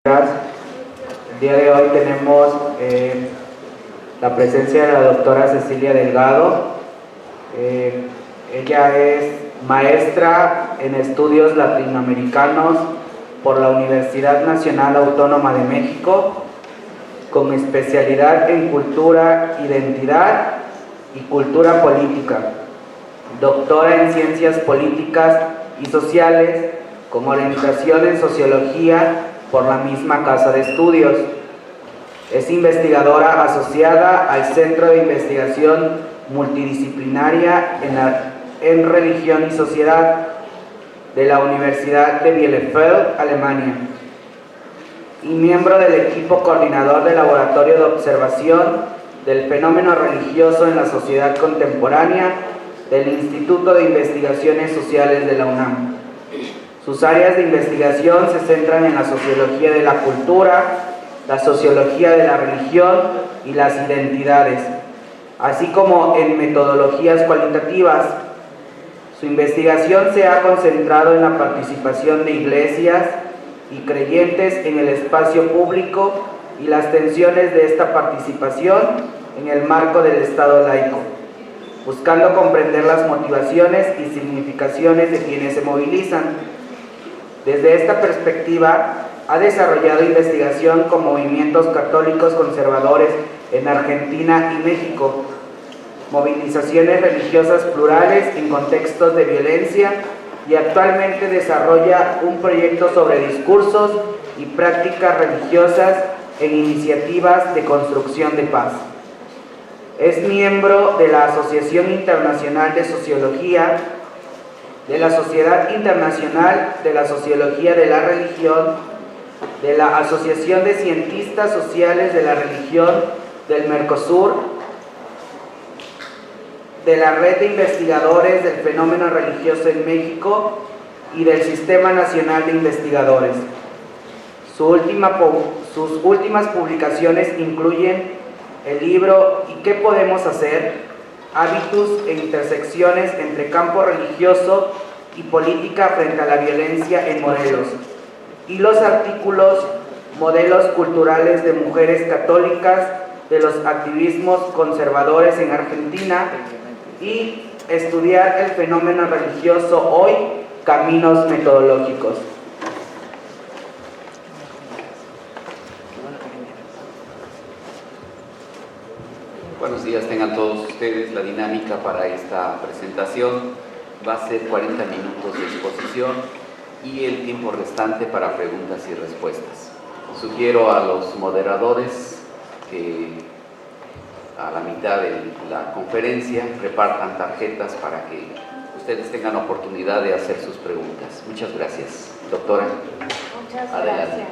El día de hoy tenemos la presencia de la doctora Cecilia Delgado. Ella es maestra en estudios latinoamericanos por la Universidad Nacional Autónoma de México, con especialidad en cultura, identidad y cultura política. Doctora en ciencias políticas y sociales, con orientación en sociología por la misma casa de estudios. Es investigadora asociada al Centro de Investigación Multidisciplinaria en Religión y Sociedad de la Universidad de Bielefeld, Alemania, y miembro del equipo coordinador del Laboratorio de Observación del Fenómeno Religioso en la Sociedad Contemporánea del Instituto de Investigaciones Sociales de la UNAM. Sus áreas de investigación se centran en la sociología de la cultura, la sociología de la religión y las identidades, así como en metodologías cualitativas. Su investigación se ha concentrado en la participación de iglesias y creyentes en el espacio público y las tensiones de esta participación en el marco del Estado laico, buscando comprender las motivaciones y significaciones de quienes se movilizan. Desde esta perspectiva, ha desarrollado investigación con movimientos católicos conservadores en Argentina y México, movilizaciones religiosas plurales en contextos de violencia, y actualmente desarrolla un proyecto sobre discursos y prácticas religiosas en iniciativas de construcción de paz. Es miembro de la Asociación Internacional de Sociología, de la Sociedad Internacional de la Sociología de la Religión, de la Asociación de Cientistas Sociales de la Religión del Mercosur, de la Red de Investigadores del Fenómeno Religioso en México y del Sistema Nacional de Investigadores. Sus últimas publicaciones incluyen el libro ¿Y qué podemos hacer? Hábitus e intersecciones entre campo religioso y política frente a la violencia en Morelos, y los artículos Modelos culturales de mujeres católicas de los activismos conservadores en Argentina y Estudiar el fenómeno religioso hoy, caminos metodológicos. Buenos días, tengan todos ustedes. La dinámica para esta presentación va a ser 40 minutos de exposición y el tiempo restante para preguntas y respuestas. Sugiero a los moderadores que a la mitad de la conferencia repartan tarjetas para que ustedes tengan oportunidad de hacer sus preguntas. Muchas gracias. Doctora. Muchas gracias.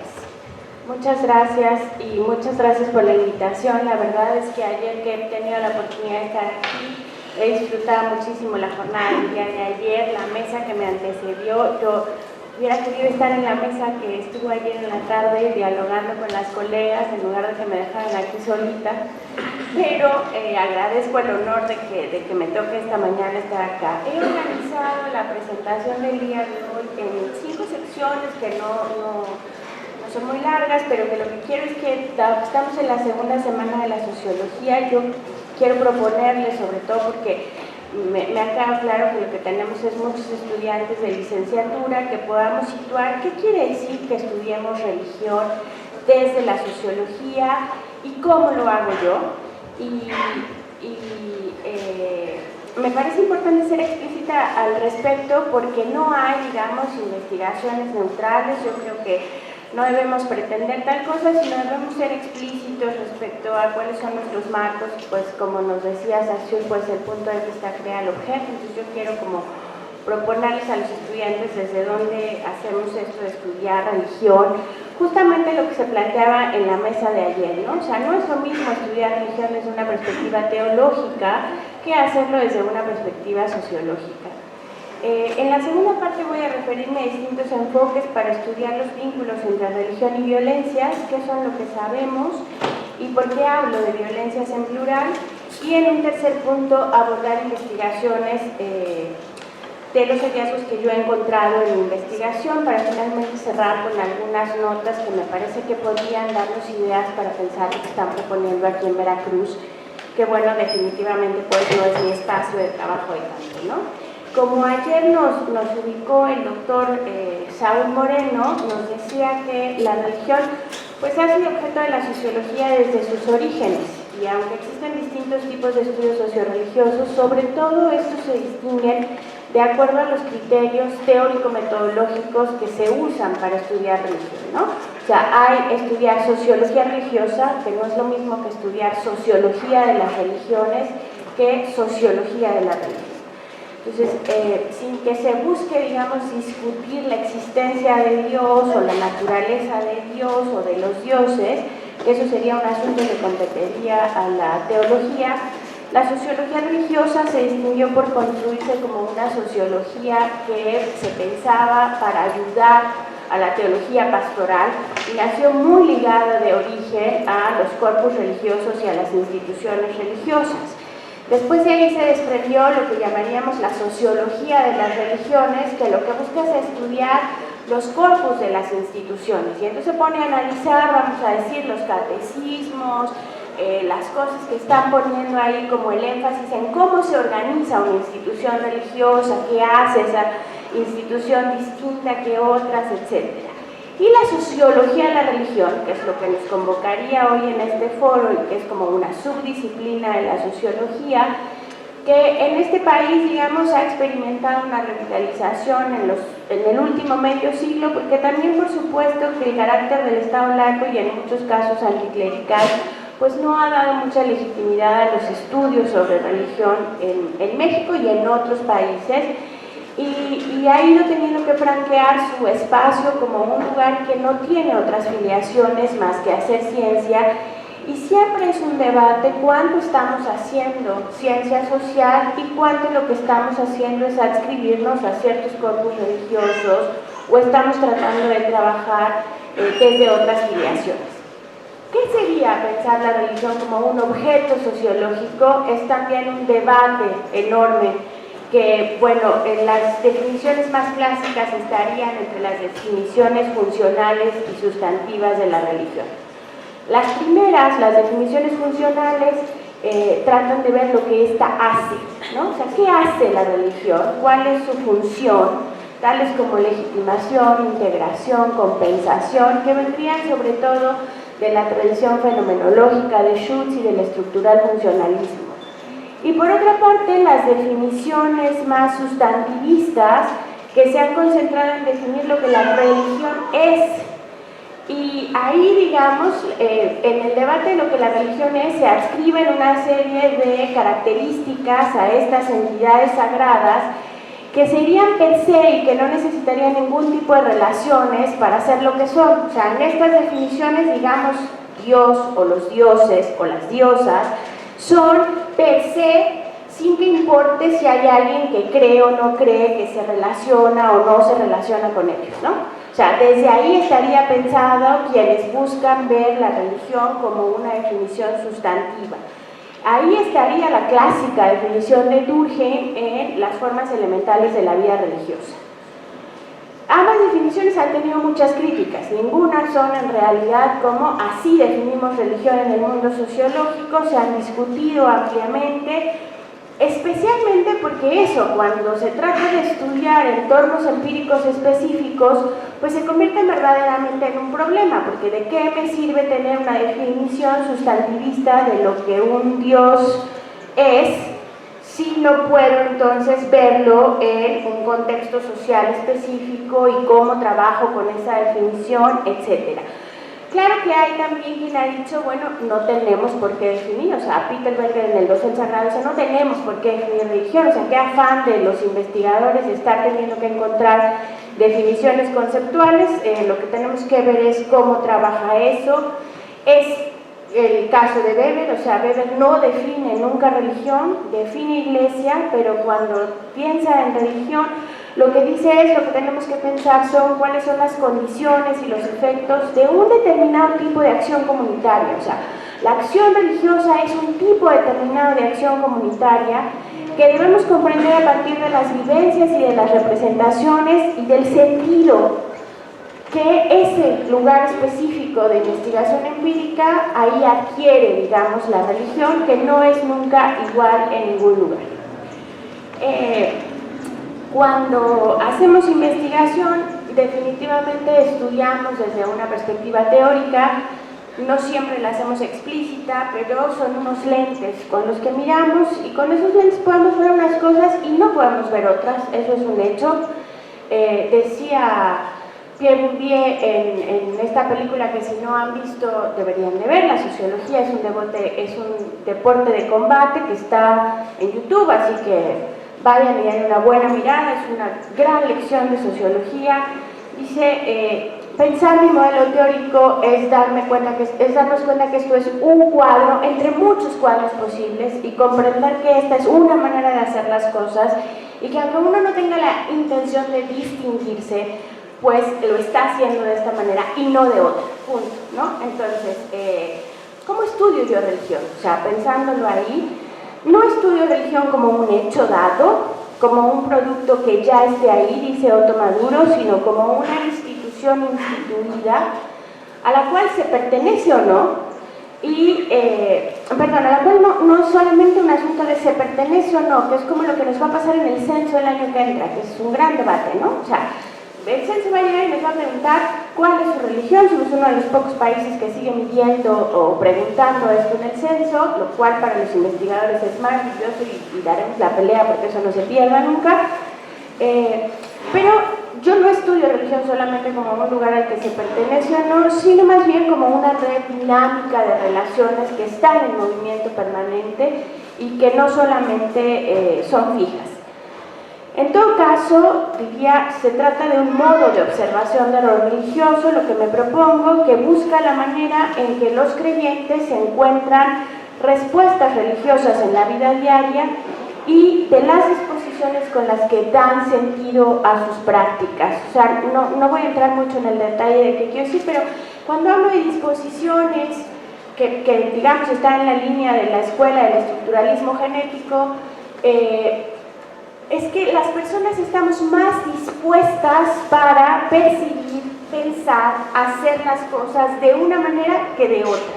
Muchas gracias y muchas gracias por la invitación. La verdad es que ayer que he tenido la oportunidad de estar aquí, he disfrutado muchísimo la jornada del día de ayer, la mesa que me antecedió. Yo hubiera querido estar en la mesa que estuvo ayer en la tarde dialogando con las colegas en lugar de que me dejaran aquí solita, pero agradezco el honor de que me toque esta mañana estar acá. He organizado la presentación del día de hoy en 5 secciones que no son muy largas, pero que lo que quiero es que estamos en la segunda semana de la sociología. Yo quiero proponerles, sobre todo porque me ha quedado claro que lo que tenemos es muchos estudiantes de licenciatura, que podamos situar qué quiere decir que estudiemos religión desde la sociología y cómo lo hago yo. Me parece importante ser explícita al respecto porque no hay, digamos, investigaciones neutrales. Yo creo que no debemos pretender tal cosa, sino debemos ser explícitos respecto a cuáles son nuestros marcos, pues como nos decía Sassoon, pues el punto de vista crea el objeto. Entonces yo quiero como proponerles a los estudiantes desde dónde hacemos esto de estudiar religión, justamente lo que se planteaba en la mesa de ayer, ¿no? O sea, no es lo mismo estudiar religión desde una perspectiva teológica que hacerlo desde una perspectiva sociológica. En la segunda parte voy a referirme a distintos enfoques para estudiar los vínculos entre religión y violencias, qué son lo que sabemos y por qué hablo de violencias en plural, y en un tercer punto abordar investigaciones de los hallazgos que yo he encontrado en mi investigación, para finalmente cerrar con algunas notas que me parece que podrían darnos ideas para pensar lo que están proponiendo aquí en Veracruz, que bueno, definitivamente pues no es mi espacio de trabajo de tanto, ¿no? Como ayer nos ubicó el doctor Saúl Moreno, nos decía que la religión pues ha sido objeto de la sociología desde sus orígenes, y aunque existen distintos tipos de estudios socioreligiosos, sobre todo estos se distinguen de acuerdo a los criterios teórico-metodológicos que se usan para estudiar religión, ¿no? O sea, hay estudiar sociología religiosa, que no es lo mismo que estudiar sociología de las religiones que sociología de la religión. Entonces, sin que se busque, digamos, discutir la existencia de Dios o la naturaleza de Dios o de los dioses, que eso sería un asunto que competiría a la teología, la sociología religiosa se distinguió por construirse como una sociología que se pensaba para ayudar a la teología pastoral y nació muy ligada de origen a los corpus religiosos y a las instituciones religiosas. Después de ahí se desprendió lo que llamaríamos la sociología de las religiones, que lo que busca es estudiar los corpus de las instituciones, y entonces se pone a analizar, vamos a decir, los catecismos, las cosas que están poniendo ahí como el énfasis en cómo se organiza una institución religiosa, qué hace esa institución distinta que otras, etc. Y la sociología de la religión, que es lo que nos convocaría hoy en este foro y que es como una subdisciplina de la sociología, que en este país, digamos, ha experimentado una revitalización en el último medio siglo, porque también, por supuesto, que el carácter del Estado laico y en muchos casos anticlerical, pues no ha dado mucha legitimidad a los estudios sobre religión en México y en otros países, y ha ido teniendo que franquear su espacio como un lugar que no tiene otras filiaciones más que hacer ciencia, y siempre es un debate cuánto estamos haciendo ciencia social y cuánto lo que estamos haciendo es adscribirnos a ciertos corpus religiosos o estamos tratando de trabajar desde otras filiaciones. ¿Qué sería pensar la religión como un objeto sociológico? Es también un debate enorme que, bueno, en las definiciones más clásicas estarían entre las definiciones funcionales y sustantivas de la religión. Las primeras, las definiciones funcionales, tratan de ver lo que ésta hace, ¿no? O sea, ¿qué hace la religión? ¿Cuál es su función? Tales como legitimación, integración, compensación, que vendrían sobre todo de la tradición fenomenológica de Schutz y del estructural funcionalismo. Y por otra parte, las definiciones más sustantivistas, que se han concentrado en definir lo que la religión es. Y ahí, digamos, en el debate de lo que la religión es, se adscriben una serie de características a estas entidades sagradas que serían per se y que no necesitarían ningún tipo de relaciones para ser lo que son. O sea, en estas definiciones, digamos, Dios o los dioses o las diosas son per se, sin que importe si hay alguien que cree o no cree, que se relaciona o no se relaciona con ellos, ¿no? O sea, desde ahí estaría pensado quienes buscan ver la religión como una definición sustantiva. Ahí estaría la clásica definición de Durkheim en las formas elementales de la vida religiosa. Ambas definiciones han tenido muchas críticas, ninguna son en realidad como así definimos religión en el mundo sociológico, se han discutido ampliamente, especialmente porque eso, cuando se trata de estudiar entornos empíricos específicos, pues se convierte verdaderamente en un problema, porque ¿de qué me sirve tener una definición sustantivista de lo que un Dios es si no puedo entonces verlo en un contexto social específico y cómo trabajo con esa definición, etcétera? Claro que hay también quien ha dicho, bueno, no tenemos por qué definir, o sea, Peter Berger en el Dos el Sagrado dice, no tenemos por qué definir religión, o sea, qué afán de los investigadores de estar teniendo que encontrar definiciones conceptuales, lo que tenemos que ver es cómo trabaja eso. Es el caso de Weber, o sea, Weber no define nunca religión, define iglesia, pero cuando piensa en religión, lo que dice es, lo que tenemos que pensar son cuáles son las condiciones y los efectos de un determinado tipo de acción comunitaria. O sea, la acción religiosa es un tipo determinado de acción comunitaria que debemos comprender a partir de las vivencias y de las representaciones y del sentido que ese lugar específico de investigación empírica ahí adquiere, digamos, la religión, que no es nunca igual en ningún lugar. Cuando hacemos investigación, definitivamente estudiamos desde una perspectiva teórica, no siempre la hacemos explícita, pero son unos lentes con los que miramos y con esos lentes podemos ver unas cosas y no podemos ver otras, eso es un hecho. Decía Pierre Bourdieu en esta película que si no han visto deberían de ver, la sociología es un deporte de combate que está en YouTube, así que vayan y den una buena mirada, es una gran lección de sociología. Dice, pensar mi modelo teórico es darnos cuenta que esto es un cuadro entre muchos cuadros posibles y comprender que esta es una manera de hacer las cosas y que aunque uno no tenga la intención de distinguirse, pues lo está haciendo de esta manera y no de otra, punto, ¿no? Entonces, ¿cómo estudio yo religión? O sea, pensándolo ahí, no estudio religión como un hecho dado, como un producto que ya esté ahí, dice Otto Maduro, sino como una institución instituida a la cual se pertenece o no, y, a la cual no es solamente un asunto de se pertenece o no, que es como lo que nos va a pasar en el censo el año que entra, que es un gran debate, ¿no? O sea, el censo va a llegar y nos va a preguntar cuál es su religión, somos uno de los pocos países que sigue midiendo o preguntando esto en el censo, lo cual para los investigadores es maravilloso y daremos la pelea porque eso no se pierda nunca. Pero yo no estudio religión solamente como un lugar al que se pertenece o no, sino más bien como una red dinámica de relaciones que están en movimiento permanente y que no solamente son fijas. En todo caso, diría, se trata de un modo de observación de lo religioso, lo que me propongo, que busca la manera en que los creyentes encuentran respuestas religiosas en la vida diaria y de las disposiciones con las que dan sentido a sus prácticas. O sea, no voy a entrar mucho en el detalle de qué quiero decir, pero cuando hablo de disposiciones que digamos, están en la línea de la escuela del estructuralismo genético, es que las personas estamos más dispuestas para percibir, pensar, hacer las cosas de una manera que de otra.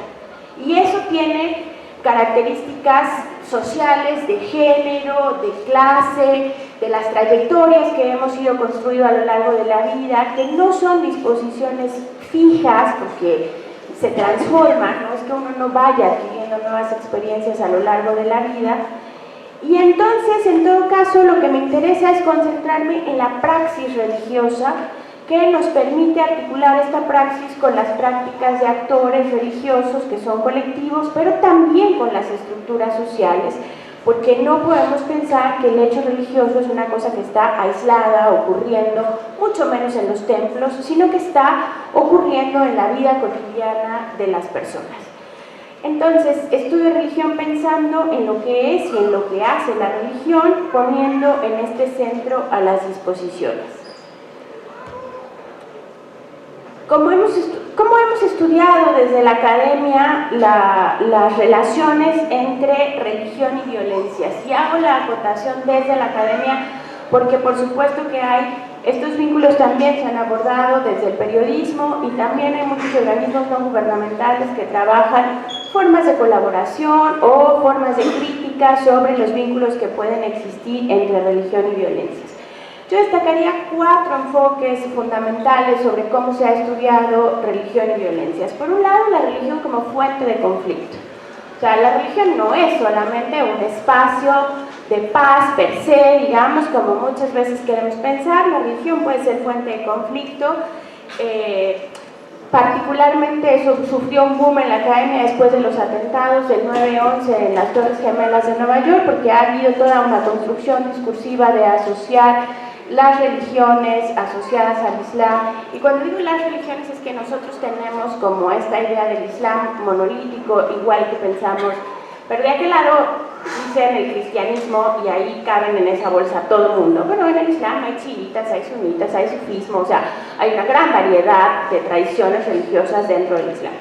Y eso tiene características sociales, de género, de clase, de las trayectorias que hemos ido construyendo a lo largo de la vida, que no son disposiciones fijas porque se transforman, no es que uno no vaya adquiriendo nuevas experiencias a lo largo de la vida. Y entonces, en todo caso, lo que me interesa es concentrarme en la praxis religiosa que nos permite articular esta praxis con las prácticas de actores religiosos que son colectivos, pero también con las estructuras sociales, porque no podemos pensar que el hecho religioso es una cosa que está aislada, ocurriendo, mucho menos en los templos, sino que está ocurriendo en la vida cotidiana de las personas. Entonces, estudio religión pensando en lo que es y en lo que hace la religión, poniendo en este centro a las disposiciones. Como hemos estudiado desde la academia las relaciones entre religión y violencias, y hago la acotación desde la academia porque por supuesto que estos vínculos también se han abordado desde el periodismo y también hay muchos organismos no gubernamentales que trabajan formas de colaboración o formas de crítica sobre los vínculos que pueden existir entre religión y violencias. Yo destacaría 4 enfoques fundamentales sobre cómo se ha estudiado religión y violencias. Por un lado, la religión como fuente de conflicto. O sea, la religión no es solamente un espacio de paz per se, digamos, como muchas veces queremos pensar. La religión puede ser fuente de conflicto. Particularmente eso sufrió un boom en la academia después de los atentados del 9/11 en las Torres Gemelas de Nueva York, porque ha habido toda una construcción discursiva de asociar las religiones asociadas al Islam. Y cuando digo las religiones es que nosotros tenemos como esta idea del Islam monolítico, igual que pensamos, pero de aquel lado dicen el cristianismo y ahí caben en esa bolsa todo el mundo. Bueno, en el Islam hay chiitas, hay sunitas, hay sufismo, o sea, hay una gran variedad de tradiciones religiosas dentro del Islam.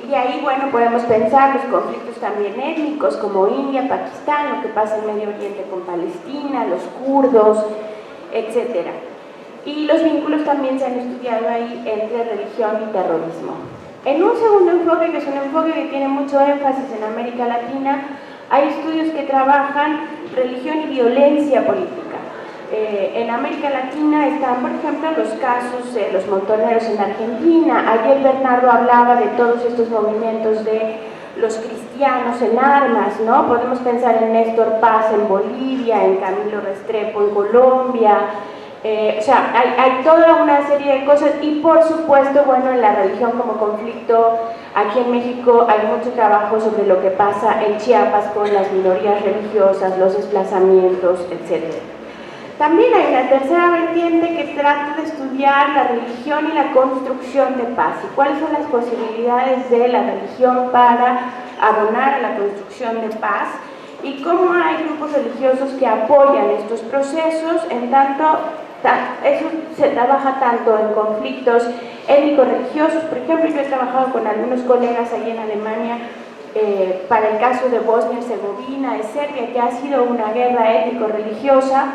Y de ahí, bueno, podemos pensar los conflictos también étnicos como India, Pakistán, lo que pasa en Medio Oriente con Palestina, los kurdos, etc. Y los vínculos también se han estudiado ahí entre religión y terrorismo. En un segundo enfoque, que es un enfoque que tiene mucho énfasis en América Latina, hay estudios que trabajan religión y violencia política. En América Latina están, por ejemplo, los casos de los montoneros en Argentina. Ayer Bernardo hablaba de todos estos movimientos de los cristianos en armas, ¿no? Podemos pensar en Néstor Paz en Bolivia, en Camilo Restrepo en Colombia. O sea, hay toda una serie de cosas y por supuesto, bueno, en la religión como conflicto, aquí en México hay mucho trabajo sobre lo que pasa en Chiapas con las minorías religiosas, los desplazamientos, etc. También hay una tercera vertiente que trata de estudiar la religión y la construcción de paz y cuáles son las posibilidades de la religión para abonar a la construcción de paz y cómo hay grupos religiosos que apoyan estos procesos, en tanto eso se trabaja tanto en conflictos étnico-religiosos. Por ejemplo, yo he trabajado con algunos colegas allí en Alemania para el caso de Bosnia-Herzegovina, de Serbia, que ha sido una guerra étnico-religiosa.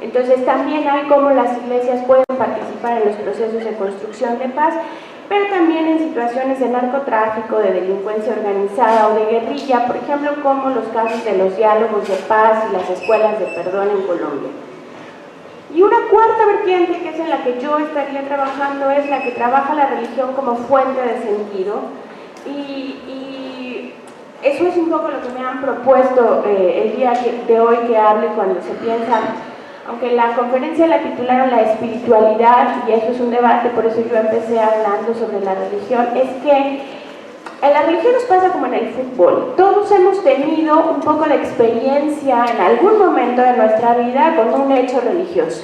Entonces también hay cómo las iglesias pueden participar en los procesos de construcción de paz, pero también en situaciones de narcotráfico, de delincuencia organizada o de guerrilla, por ejemplo, como los casos de los diálogos de paz y las escuelas de perdón en Colombia. Y una cuarta vertiente, que es en la que yo estaría trabajando, es la que trabaja la religión como fuente de sentido, y eso es un poco lo que me han propuesto el día de hoy que hable cuando se piensa. Aunque la conferencia la titularon La espiritualidad, y eso es un debate, por eso yo empecé hablando sobre la religión, es que en la religión nos pasa como en el fútbol. Todos hemos tenido un poco de experiencia en algún momento de nuestra vida con un hecho religioso.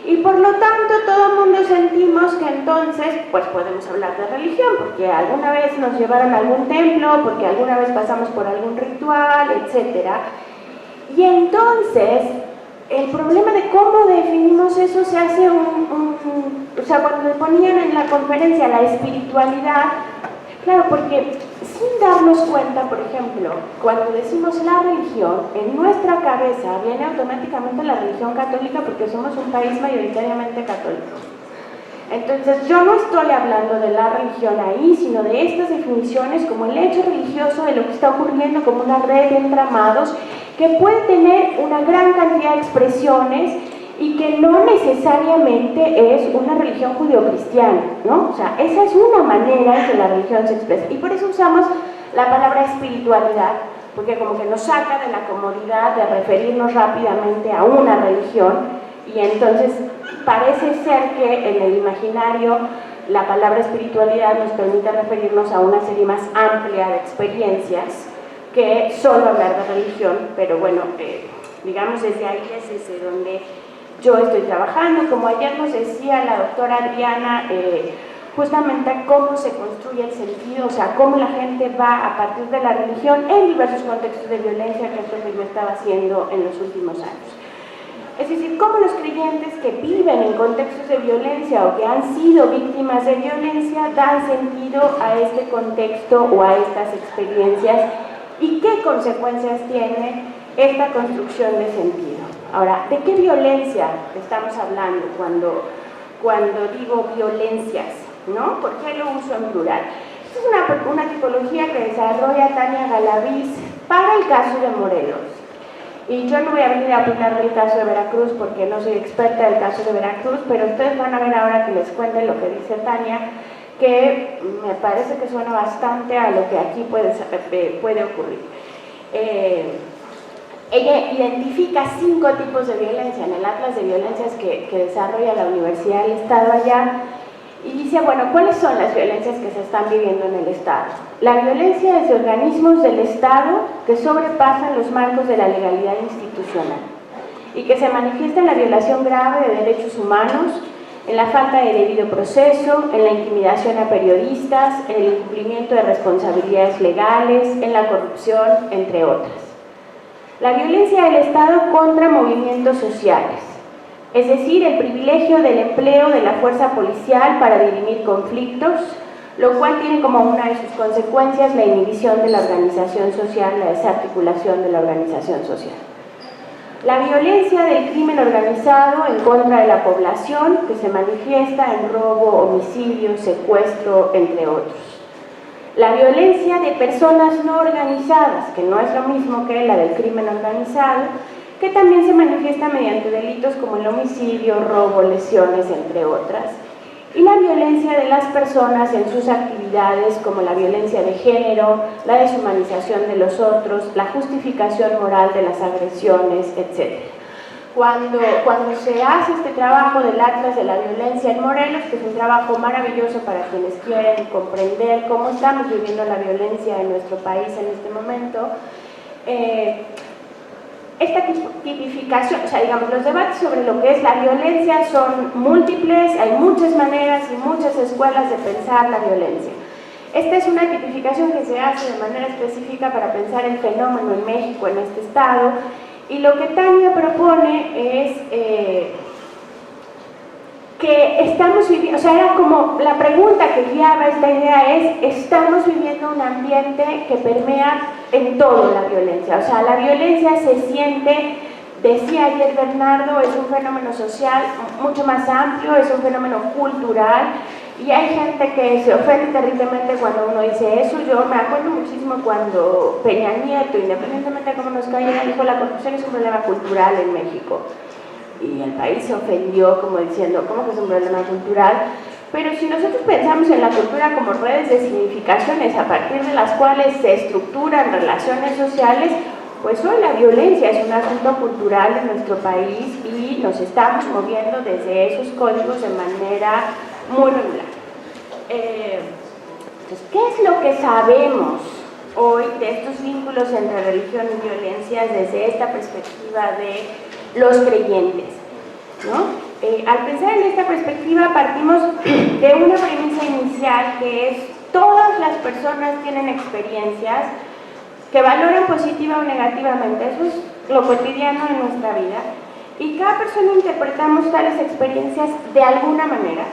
Y por lo tanto todo el mundo sentimos que entonces pues podemos hablar de religión, porque alguna vez nos llevaron a algún templo, porque alguna vez pasamos por algún ritual, etc. Y entonces el problema de cómo definimos eso se hace o sea, cuando le ponían en la conferencia la espiritualidad, claro, porque sin darnos cuenta, por ejemplo, cuando decimos la religión, en nuestra cabeza viene automáticamente la religión católica porque somos un país mayoritariamente católico. Entonces yo no estoy hablando de la religión ahí, sino de estas definiciones como el hecho religioso de lo que está ocurriendo como una red de entramados que puede tener una gran cantidad de expresiones y que no necesariamente es una religión judeocristiana, ¿no? O sea, esa es una manera en que la religión se expresa. Y por eso usamos la palabra espiritualidad, porque como que nos saca de la comodidad de referirnos rápidamente a una religión, y entonces parece ser que en el imaginario la palabra espiritualidad nos permite referirnos a una serie más amplia de experiencias que solo hablar de religión, pero bueno, digamos desde ahí es desde donde yo estoy trabajando. Como ayer nos decía la doctora Adriana, justamente cómo se construye el sentido, o sea, cómo la gente va a partir de la religión en diversos contextos de violencia, que es lo que yo estaba haciendo en los últimos años. Es decir, cómo los creyentes que viven en contextos de violencia o que han sido víctimas de violencia dan sentido a este contexto o a estas experiencias y qué consecuencias tiene esta construcción de sentido. Ahora, ¿de qué violencia estamos hablando cuando digo violencias? ¿No? ¿Por qué lo uso en plural? Esta es una tipología que desarrolla Tania Galaviz para el caso de Morelos. Y yo no voy a venir a opinar del caso de Veracruz porque no soy experta del caso de Veracruz, pero ustedes van a ver ahora que les cuente lo que dice Tania, que me parece que suena bastante a lo que aquí puede ocurrir. Ella identifica 5 tipos de violencia en el Atlas de Violencias que desarrolla la Universidad del Estado allá, y dice, bueno, ¿cuáles son las violencias que se están viviendo en el Estado? La violencia desde organismos del Estado que sobrepasan los marcos de la legalidad institucional y que se manifiesta en la violación grave de derechos humanos, en la falta de debido proceso, en la intimidación a periodistas, en el incumplimiento de responsabilidades legales, en la corrupción, entre otras. La violencia del Estado contra movimientos sociales, es decir, el privilegio del empleo de la fuerza policial para dirimir conflictos, lo cual tiene como una de sus consecuencias la inhibición de la organización social, la desarticulación de la organización social. La violencia del crimen organizado en contra de la población, que se manifiesta en robo, homicidio, secuestro, entre otros. La violencia de personas no organizadas, que no es lo mismo que la del crimen organizado, que también se manifiesta mediante delitos como el homicidio, robo, lesiones, entre otras. Y la violencia de las personas en sus actividades, como la violencia de género, la deshumanización de los otros, la justificación moral de las agresiones, etc. Cuando se hace este trabajo del Atlas de la Violencia en Morelos, que es un trabajo maravilloso para quienes quieren comprender cómo estamos viviendo la violencia en nuestro país en este momento, esta tipificación, o sea, digamos, los debates sobre lo que es la violencia son múltiples, hay muchas maneras y muchas escuelas de pensar la violencia. Esta es una tipificación que se hace de manera específica para pensar el fenómeno en México, en este estado, y lo que Tania propone es que estamos viviendo, o sea, era como la pregunta que guiaba esta idea es, estamos viviendo un ambiente que permea en todo la violencia, o sea, la violencia se siente, decía ayer Bernardo, es un fenómeno social mucho más amplio, es un fenómeno cultural, y hay gente que se ofende terriblemente cuando uno dice eso. Yo me acuerdo muchísimo cuando Peña Nieto, independientemente de cómo nos cayera, dijo la corrupción es un problema cultural en México. Y el país se ofendió como diciendo, ¿cómo que es un problema cultural? Pero si nosotros pensamos en la cultura como redes de significaciones a partir de las cuales se estructuran relaciones sociales, pues hoy la violencia es un asunto cultural en nuestro país y nos estamos moviendo desde esos códigos de manera muy regular. Entonces, ¿qué es lo que sabemos hoy de estos vínculos entre religión y violencia desde esta perspectiva de los creyentes, ¿no? Al pensar en esta perspectiva partimos de una premisa inicial que es todas las personas tienen experiencias que valoran positiva o negativamente, eso es lo cotidiano en nuestra vida, y cada persona interpretamos tales experiencias de alguna manera,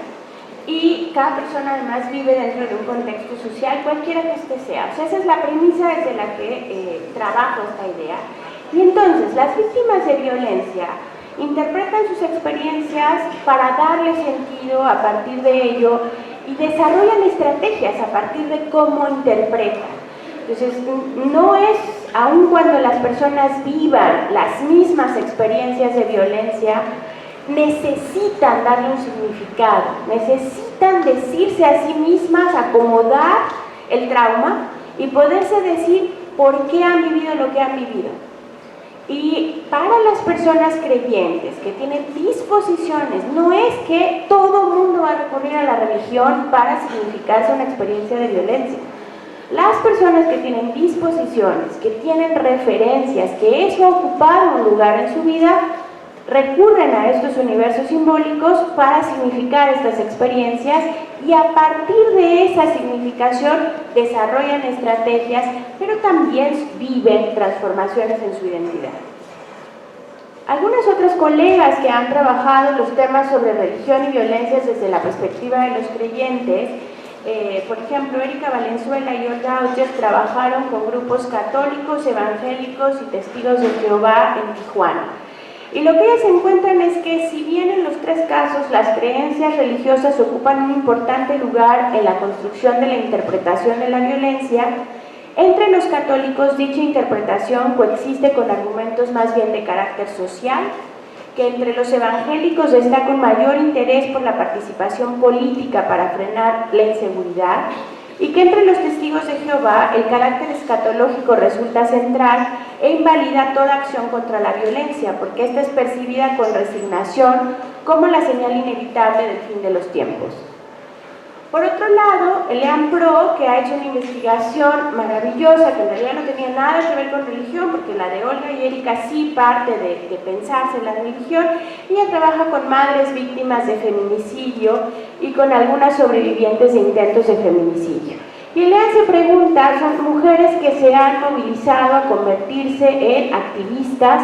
y cada persona además vive dentro de un contexto social, cualquiera que este sea. O sea, esa es la premisa desde la que trabajo esta idea. Y entonces, las víctimas de violencia interpretan sus experiencias para darle sentido a partir de ello y desarrollan estrategias a partir de cómo interpretan. Entonces, no es, aun cuando las personas vivan las mismas experiencias de violencia, necesitan darle un significado, necesitan decirse a sí mismas, acomodar el trauma y poderse decir por qué han vivido lo que han vivido. Y para las personas creyentes que tienen disposiciones, no es que todo mundo va a recurrir a la religión para significarse una experiencia de violencia. Las personas que tienen disposiciones, que tienen referencias, que eso ha ocupado un lugar en su vida, recurren a estos universos simbólicos para significar estas experiencias y a partir de esa significación desarrollan estrategias, pero también viven transformaciones en su identidad. Algunas otras colegas que han trabajado los temas sobre religión y violencias desde la perspectiva de los creyentes, por ejemplo, Erika Valenzuela y Olga Auger trabajaron con grupos católicos, evangélicos y testigos de Jehová en Tijuana. Y lo que ellas encuentran es que si bien en los tres casos las creencias religiosas ocupan un importante lugar en la construcción de la interpretación de la violencia, entre los católicos dicha interpretación coexiste con argumentos más bien de carácter social, que entre los evangélicos destaca un mayor interés por la participación política para frenar la inseguridad, y que entre los testigos de Jehová el carácter escatológico resulta central e invalida toda acción contra la violencia, porque esta es percibida con resignación como la señal inevitable del fin de los tiempos. Por otro lado, Elean Pro, que ha hecho una investigación maravillosa, que en realidad no tenía nada que ver con religión, porque la de Olga y Erika sí parte de pensarse en la religión, ella trabaja con madres víctimas de feminicidio y con algunas sobrevivientes de intentos de feminicidio. Y Elean se pregunta, son mujeres que se han movilizado a convertirse en activistas,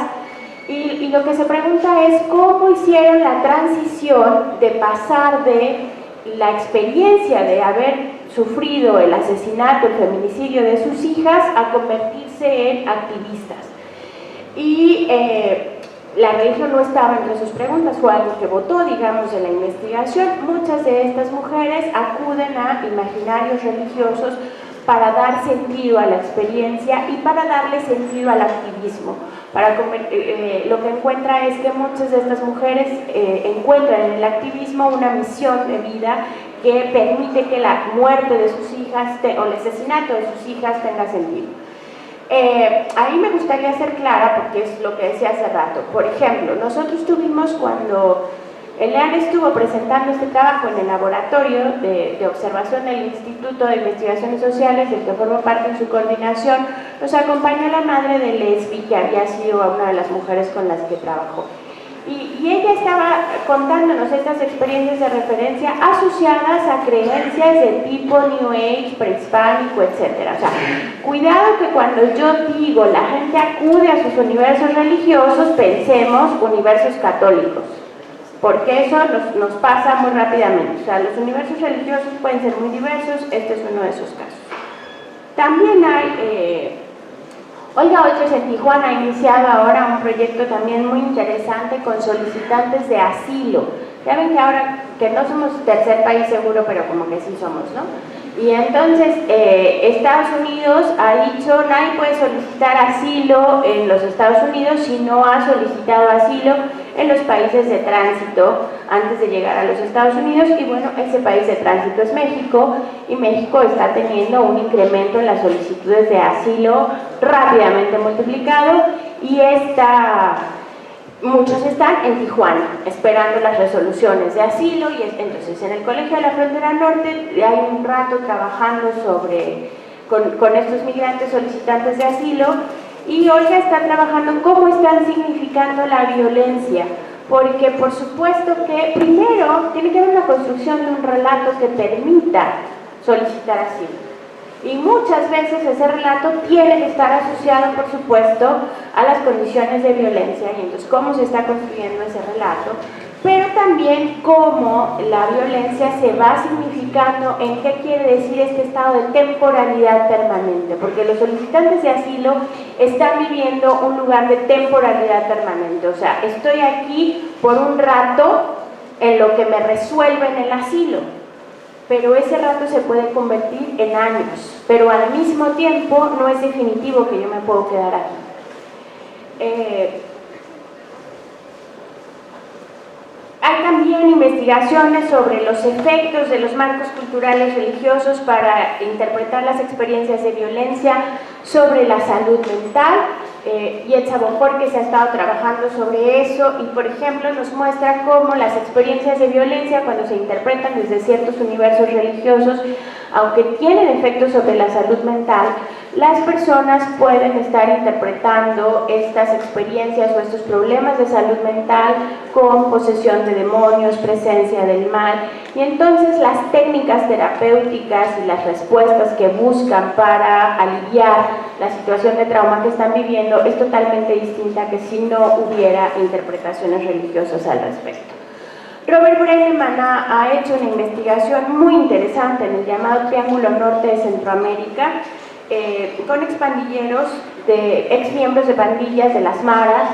y lo que se pregunta es cómo hicieron la transición de pasar de la experiencia de haber sufrido el asesinato, el feminicidio de sus hijas, a convertirse en activistas. Y la religión no estaba entre sus preguntas, fue algo que votó, digamos, en la investigación. Muchas de estas mujeres acuden a imaginarios religiosos para dar sentido a la experiencia y para darle sentido al activismo. Lo que encuentra es que muchas de estas mujeres encuentran en el activismo una misión de vida que permite que la muerte de sus hijas o el asesinato de sus hijas tenga sentido. Ahí me gustaría ser clara porque es lo que decía hace rato. Por ejemplo, nosotros tuvimos, cuando Eliana estuvo presentando este trabajo en el laboratorio de observación del Instituto de Investigaciones Sociales, del que formo parte en su coordinación, nos acompañó la madre de Lesbi, que había sido una de las mujeres con las que trabajó. Y ella estaba contándonos estas experiencias de referencia asociadas a creencias de tipo New Age, prehispánico, etc. O sea, cuidado que cuando yo digo la gente acude a sus universos religiosos, pensemos universos católicos, porque eso nos pasa muy rápidamente. O sea, los universos religiosos pueden ser muy diversos, este es uno de esos casos. También hay... Olga Olchos en Tijuana ha iniciado ahora un proyecto también muy interesante con solicitantes de asilo. Ya ven que ahora, que no somos tercer país seguro, pero como que sí somos, ¿no? Y entonces Estados Unidos ha dicho, nadie puede solicitar asilo en los Estados Unidos si no ha solicitado asilo en los países de tránsito antes de llegar a los Estados Unidos. Y bueno, ese país de tránsito es México, y México está teniendo un incremento en las solicitudes de asilo rápidamente multiplicado, y muchos están en Tijuana esperando las resoluciones de asilo. Y entonces en el Colegio de la Frontera Norte hay un rato trabajando con estos migrantes solicitantes de asilo, y Olga está trabajando cómo están significando la violencia, porque por supuesto que primero tiene que haber una construcción de un relato que permita solicitar asilo. Y muchas veces ese relato tiene que estar asociado, por supuesto, a las condiciones de violencia, y entonces cómo se está construyendo ese relato, pero también cómo la violencia se va significando en qué quiere decir este estado de temporalidad permanente, porque los solicitantes de asilo están viviendo un lugar de temporalidad permanente. O sea, estoy aquí por un rato en lo que me resuelven el asilo, pero ese rato se puede convertir en años, pero al mismo tiempo no es definitivo que yo me puedo quedar aquí. Hay también investigaciones sobre los efectos de los marcos culturales religiosos para interpretar las experiencias de violencia sobre la salud mental. Yetza Bojorquez ha estado trabajando sobre eso, y por ejemplo nos muestra cómo las experiencias de violencia, cuando se interpretan desde ciertos universos religiosos, aunque tienen efectos sobre la salud mental, las personas pueden estar interpretando estas experiencias o estos problemas de salud mental con posesión de demonios, presencia del mal, y entonces las técnicas terapéuticas y las respuestas que buscan para aliviar la situación de trauma que están viviendo es totalmente distinta que si no hubiera interpretaciones religiosas al respecto. Robert Brenneman ha hecho una investigación muy interesante en el llamado Triángulo Norte de Centroamérica, con expandilleros, ex miembros de pandillas de las maras,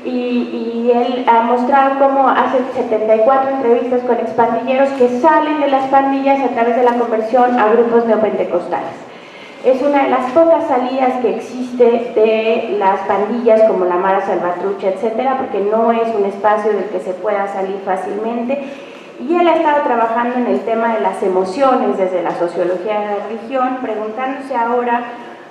y él ha mostrado cómo hace 74 entrevistas con expandilleros que salen de las pandillas a través de la conversión a grupos neopentecostales. Es una de las pocas salidas que existe de las pandillas como la Mara Salvatrucha, etcétera, porque no es un espacio del que se pueda salir fácilmente. Y él ha estado trabajando en el tema de las emociones desde la sociología de la religión, preguntándose ahora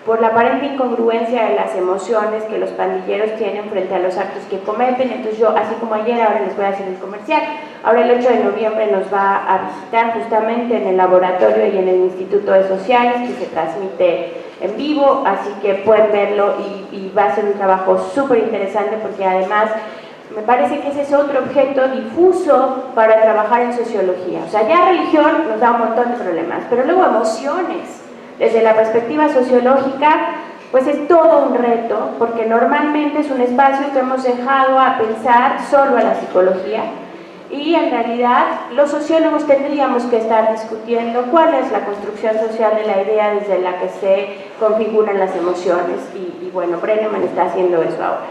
por la aparente incongruencia de las emociones que los pandilleros tienen frente a los actos que cometen. Entonces yo, así como ayer, ahora les voy a hacer el comercial. Ahora el 8 de noviembre nos va a visitar justamente en el laboratorio y en el Instituto de Sociales, que se transmite en vivo, así que pueden verlo, y va a ser un trabajo súper interesante, porque además me parece que ese es otro objeto difuso para trabajar en sociología. O sea, ya religión nos da un montón de problemas, pero luego emociones, desde la perspectiva sociológica, pues es todo un reto, porque normalmente es un espacio que hemos dejado a pensar solo a la psicología, Y en realidad los sociólogos tendríamos que estar discutiendo cuál es la construcción social de la idea desde la que se configuran las emociones y bueno, Brenneman está haciendo eso ahora.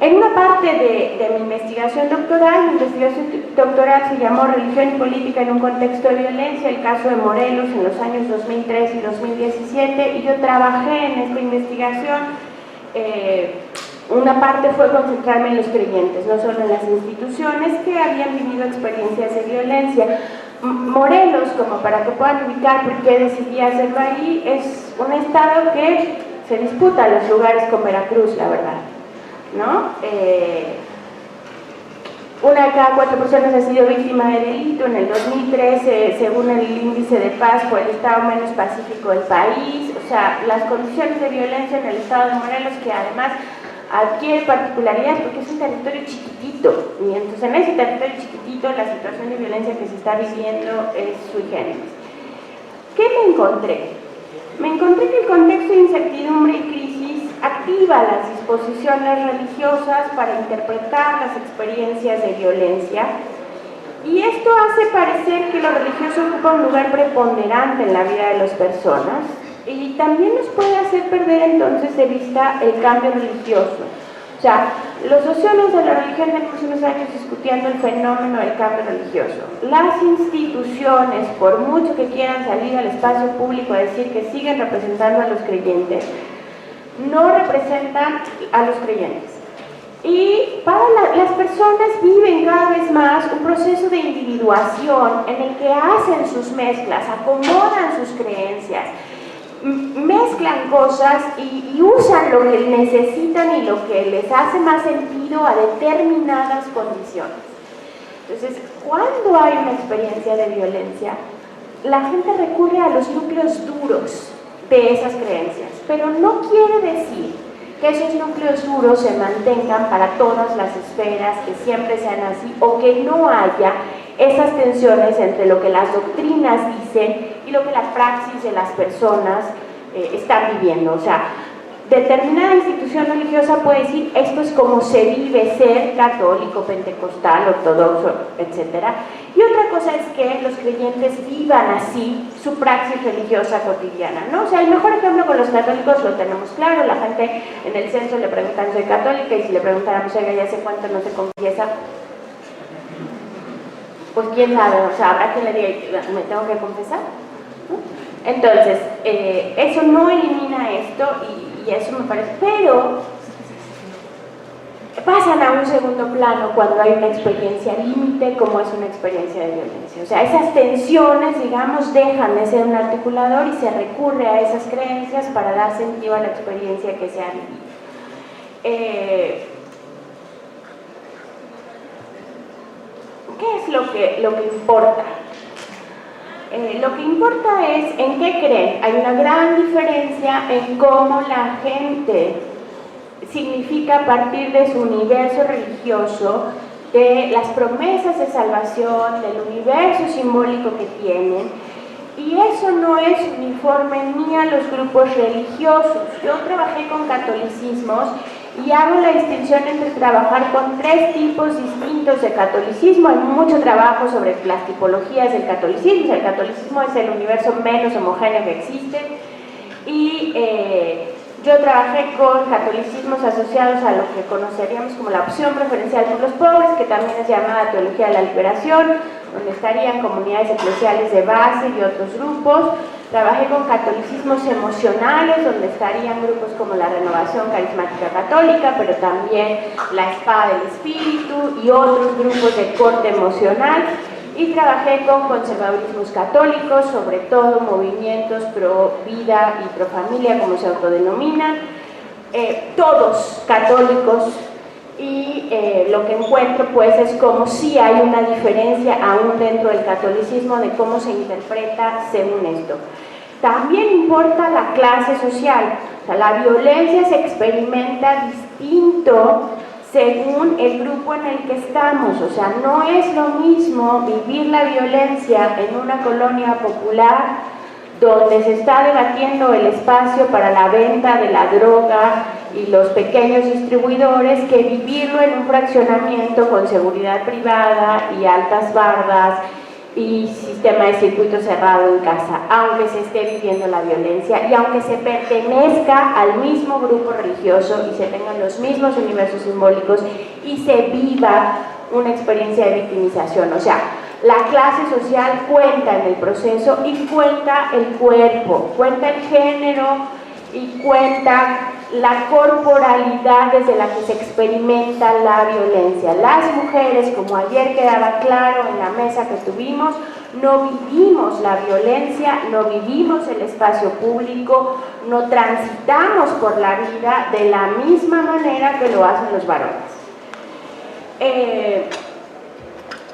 En una parte de mi investigación doctoral se llamó Religión y Política en un contexto de violencia, el caso de Morelos en los años 2003 y 2017, y yo trabajé en esta investigación. Una parte fue concentrarme en los creyentes, no solo en las instituciones que habían vivido experiencias de violencia. Morelos, como para que puedan ubicar por qué decidí hacerlo ahí, es un estado que se disputa los lugares con Veracruz, la verdad, ¿no? Una de cada 4 personas ha sido víctima de delito. En el 2013, según el índice de paz, fue el estado menos pacífico del país. O sea, las condiciones de violencia en el estado de Morelos, que además adquiere particularidades porque es un territorio chiquitito, y entonces en ese territorio chiquitito la situación de violencia que se está viviendo es sui generis. ¿Qué me encontré? Me encontré que el contexto de incertidumbre y crisis activa las disposiciones religiosas para interpretar las experiencias de violencia, y esto hace parecer que lo religioso ocupa un lugar preponderante en la vida de las personas, y también nos puede hacer perder entonces de vista el cambio religioso. O sea, los sociólogos de la religión tenemos unos años discutiendo el fenómeno del cambio religioso. Las instituciones, por mucho que quieran salir al espacio público a decir que siguen representando a los creyentes, no representan a los creyentes. Y para las personas viven cada vez más un proceso de individuación en el que hacen sus mezclas, acomodan sus creencias, mezclan cosas y usan lo que necesitan y lo que les hace más sentido a determinadas condiciones. Entonces, cuando hay una experiencia de violencia, la gente recurre a los núcleos duros de esas creencias, pero no quiere decir que esos núcleos duros se mantengan para todas las esferas, que siempre sean así, o que no haya esas tensiones entre lo que las doctrinas dicen y lo que la praxis de las personas están viviendo. O sea, determinada institución religiosa puede decir esto es como se vive ser católico, pentecostal, ortodoxo, etc. Y otra cosa es que los creyentes vivan así su praxis religiosa cotidiana, ¿no? O sea, el mejor ejemplo con los católicos lo tenemos claro. La gente en el censo le preguntan soy católica, y si le preguntáramos oiga, ¿ya hace cuánto no se confiesa? Pues quién sabe, o sea, habrá quien le diga, ¿me tengo que confesar? ¿No? Entonces, eso no elimina esto y eso me parece, pero pasan a un segundo plano cuando hay una experiencia límite como es una experiencia de violencia. O sea, esas tensiones, digamos, dejan de ser un articulador y se recurre a esas creencias para dar sentido a la experiencia que se ha vivido. ¿Qué es lo que importa? Lo que importa es en qué creen. Hay una gran diferencia en cómo la gente significa a partir de su universo religioso, de las promesas de salvación, del universo simbólico que tienen, y eso no es uniforme ni a los grupos religiosos. Yo trabajé con catolicismos y hago la distinción entre trabajar con 3 tipos distintos de catolicismo. Hay mucho trabajo sobre las tipologías del catolicismo. El catolicismo es el universo menos homogéneo que existe, y yo trabajé con catolicismos asociados a lo que conoceríamos como la opción preferencial por los pobres, que también es llamada teología de la liberación, donde estarían comunidades eclesiales de base y otros grupos. Trabajé con catolicismos emocionales, donde estarían grupos como la Renovación Carismática Católica, pero también la Espada del Espíritu y otros grupos de corte emocional. Y trabajé con conservadurismos católicos, sobre todo movimientos pro vida y pro familia, como se autodenominan, todos católicos, y lo que encuentro pues es como si hay una diferencia aún dentro del catolicismo de cómo se interpreta según esto. También importa la clase social. O sea, la violencia se experimenta distinto según el grupo en el que estamos. O sea, no es lo mismo vivir la violencia en una colonia popular donde se está debatiendo el espacio para la venta de la droga y los pequeños distribuidores que vivirlo en un fraccionamiento con seguridad privada y altas bardas y sistema de circuito cerrado en casa, aunque se esté viviendo la violencia y aunque se pertenezca al mismo grupo religioso y se tengan los mismos universos simbólicos y se viva una experiencia de victimización. O sea, la clase social cuenta en el proceso y cuenta el cuerpo, cuenta el género y cuenta la corporalidad desde la que se experimenta la violencia. Las mujeres, como ayer quedaba claro en la mesa que tuvimos, no vivimos la violencia, no vivimos el espacio público, no transitamos por la vida de la misma manera que lo hacen los varones.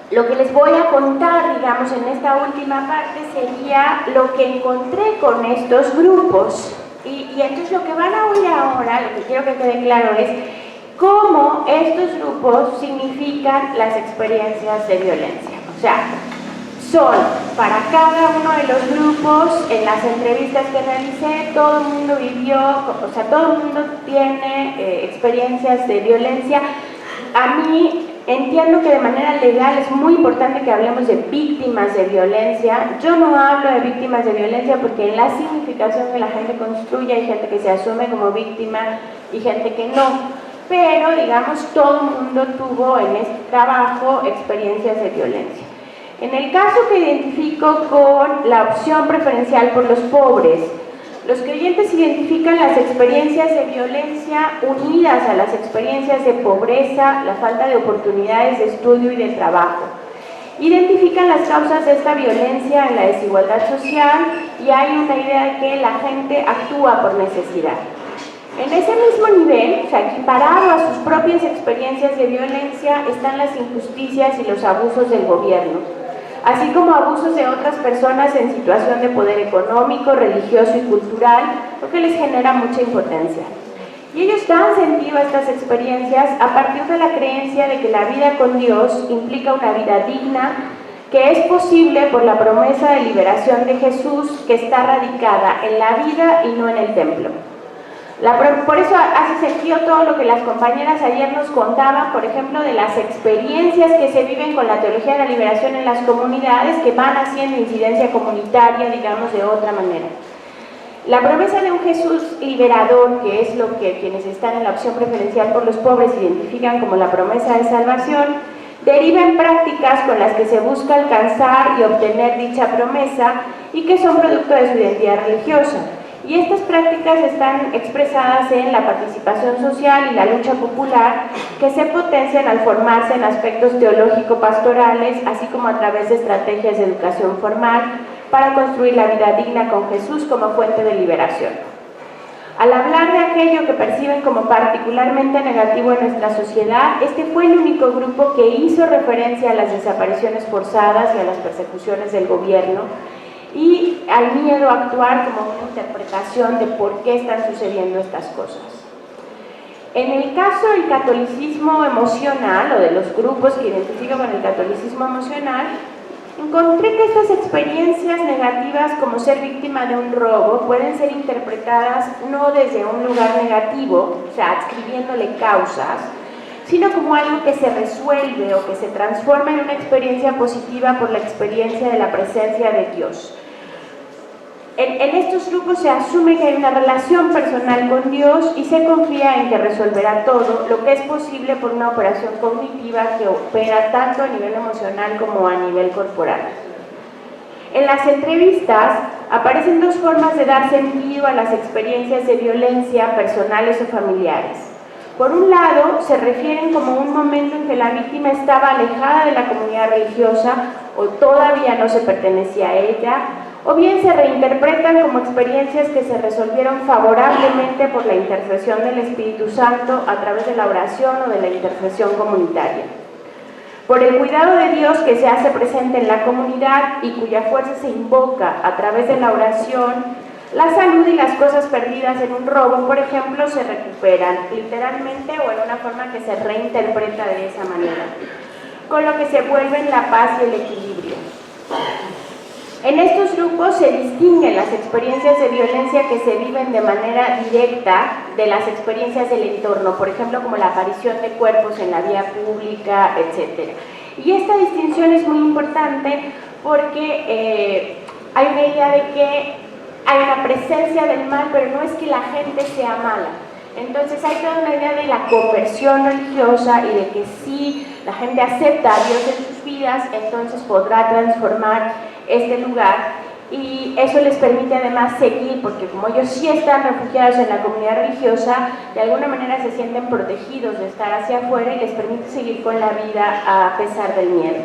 Lo que les voy a contar, digamos, en esta última parte sería lo que encontré con estos grupos. Y entonces lo que van a oír ahora, lo que quiero que quede claro es cómo estos grupos significan las experiencias de violencia. O sea, son para cada uno de los grupos, en las entrevistas que realicé, todo el mundo vivió, o sea, todo el mundo tiene experiencias de violencia. A mí entiendo que de manera legal es muy importante que hablemos de víctimas de violencia. Yo no hablo de víctimas de violencia porque en la significación que la gente construye hay gente que se asume como víctima y gente que no. Pero, digamos, todo el mundo tuvo en este trabajo experiencias de violencia. En el caso que identifico con la opción preferencial por los pobres, los creyentes identifican las experiencias de violencia unidas a las experiencias de pobreza, la falta de oportunidades de estudio y de trabajo. Identifican las causas de esta violencia en la desigualdad social y hay una idea de que la gente actúa por necesidad. En ese mismo nivel, o sea, equiparado a sus propias experiencias de violencia, están las injusticias y los abusos del gobierno, así como abusos de otras personas en situación de poder económico, religioso y cultural, lo que les genera mucha impotencia. Y ellos dan sentido a estas experiencias a partir de la creencia de que la vida con Dios implica una vida digna, que es posible por la promesa de liberación de Jesús que está radicada en la vida y no en el templo. Por eso hace sentido todo lo que las compañeras ayer nos contaban, por ejemplo, de las experiencias que se viven con la teología de la liberación en las comunidades, que van haciendo incidencia comunitaria, digamos, de otra manera. La promesa de un Jesús liberador, que es lo que quienes están en la opción preferencial por los pobres identifican como la promesa de salvación, deriva en prácticas con las que se busca alcanzar y obtener dicha promesa y que son producto de su identidad religiosa. Y estas prácticas están expresadas en la participación social y la lucha popular, que se potencian al formarse en aspectos teológico-pastorales, así como a través de estrategias de educación formal para construir la vida digna con Jesús como fuente de liberación. Al hablar de aquello que perciben como particularmente negativo en nuestra sociedad, este fue el único grupo que hizo referencia a las desapariciones forzadas y a las persecuciones del gobierno, y al miedo a actuar como una interpretación de por qué están sucediendo estas cosas. En el caso del catolicismo emocional, o de los grupos que identifican con el catolicismo emocional, encontré que estas experiencias negativas como ser víctima de un robo pueden ser interpretadas no desde un lugar negativo, o sea, adscribiéndole causas, sino como algo que se resuelve o que se transforma en una experiencia positiva por la experiencia de la presencia de Dios. En estos grupos se asume que hay una relación personal con Dios y se confía en que resolverá todo, lo que es posible por una operación cognitiva que opera tanto a nivel emocional como a nivel corporal. En las entrevistas aparecen dos formas de dar sentido a las experiencias de violencia personales o familiares. Por un lado, se refieren como un momento en que la víctima estaba alejada de la comunidad religiosa o todavía no se pertenecía a ella, o bien se reinterpretan como experiencias que se resolvieron favorablemente por la intercesión del Espíritu Santo a través de la oración o de la intercesión comunitaria. Por el cuidado de Dios que se hace presente en la comunidad y cuya fuerza se invoca a través de la oración, la salud y las cosas perdidas en un robo, por ejemplo, se recuperan literalmente o en una forma que se reinterpreta de esa manera, con lo que se vuelven la paz y el equilibrio. En estos grupos se distinguen las experiencias experiencias de violencia que se viven de manera directa de las experiencias del entorno, por ejemplo, como la aparición de cuerpos en la vía pública, etc. Y esta distinción es muy importante porque hay una idea de que hay una presencia del mal, pero no es que la gente sea mala. Entonces hay toda una idea de la conversión religiosa y de que si la gente acepta a Dios en sus vidas, entonces podrá transformar este lugar, y eso les permite además seguir, porque como ellos sí están refugiados en la comunidad religiosa, de alguna manera se sienten protegidos de estar hacia afuera y les permite seguir con la vida a pesar del miedo.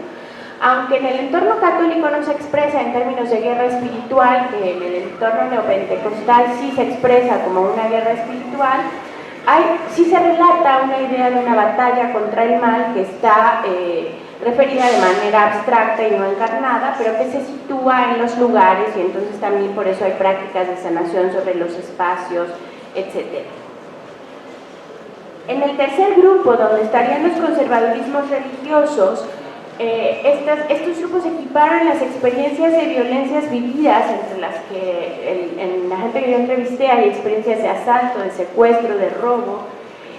Aunque en el entorno católico no se expresa en términos de guerra espiritual, que en el entorno neopentecostal sí se expresa como una guerra espiritual, sí se relata una idea de una batalla contra el mal que está referida de manera abstracta y no encarnada, pero que se sitúa en los lugares, y entonces también por eso hay prácticas de sanación sobre los espacios, etc. En el tercer grupo, donde estarían los conservadurismos religiosos, estos grupos equiparan las experiencias de violencias vividas, entre las que en la gente que yo entrevisté hay experiencias de asalto, de secuestro, de robo,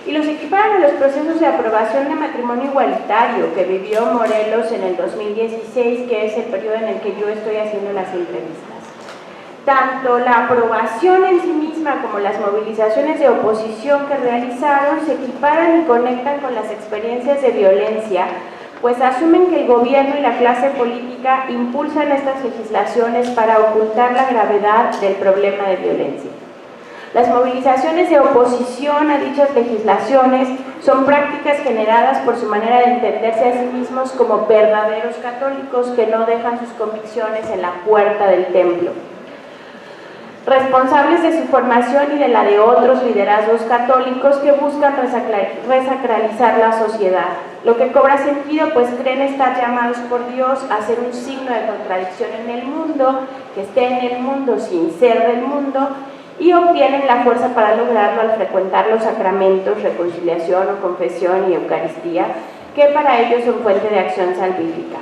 y los equiparan a los procesos de aprobación de matrimonio igualitario que vivió Morelos en el 2016, que es el periodo en el que yo estoy haciendo las entrevistas. Tanto la aprobación en sí misma como las movilizaciones de oposición que realizaron se equiparan y conectan con las experiencias de violencia, pues asumen que el gobierno y la clase política impulsan estas legislaciones para ocultar la gravedad del problema de violencia. Las movilizaciones de oposición a dichas legislaciones son prácticas generadas por su manera de entenderse a sí mismos como verdaderos católicos que no dejan sus convicciones en la puerta del templo. Responsables de su formación y de la de otros liderazgos católicos que buscan resacralizar la sociedad. Lo que cobra sentido, pues creen estar llamados por Dios a ser un signo de contradicción en el mundo, que esté en el mundo sin ser del mundo, y obtienen la fuerza para lograrlo al frecuentar los sacramentos, reconciliación o confesión y Eucaristía, que para ellos son fuente de acción salvífica.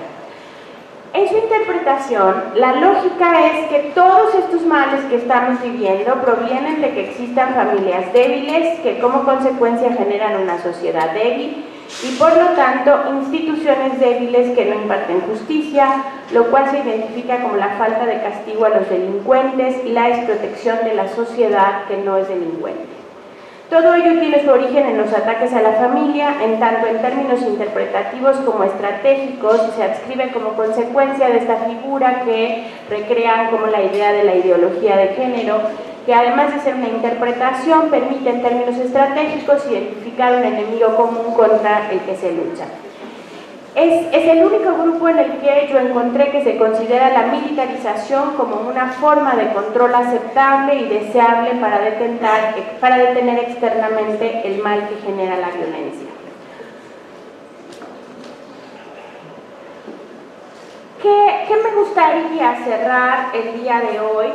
En su interpretación, la lógica es que todos estos males que estamos viviendo provienen de que existan familias débiles que como consecuencia generan una sociedad débil y por lo tanto instituciones débiles que no imparten justicia, lo cual se identifica como la falta de castigo a los delincuentes y la desprotección de la sociedad que no es delincuente. Todo ello tiene su origen en los ataques a la familia, en tanto en términos interpretativos como estratégicos, y se adscribe como consecuencia de esta figura que recrean como la idea de la ideología de género, que además de ser una interpretación, permite en términos estratégicos identificar un enemigo común contra el que se lucha. Es el único grupo en el que yo encontré que se considera la militarización como una forma de control aceptable y deseable para detener externamente el mal que genera la violencia. ¿Qué me gustaría cerrar el día de hoy?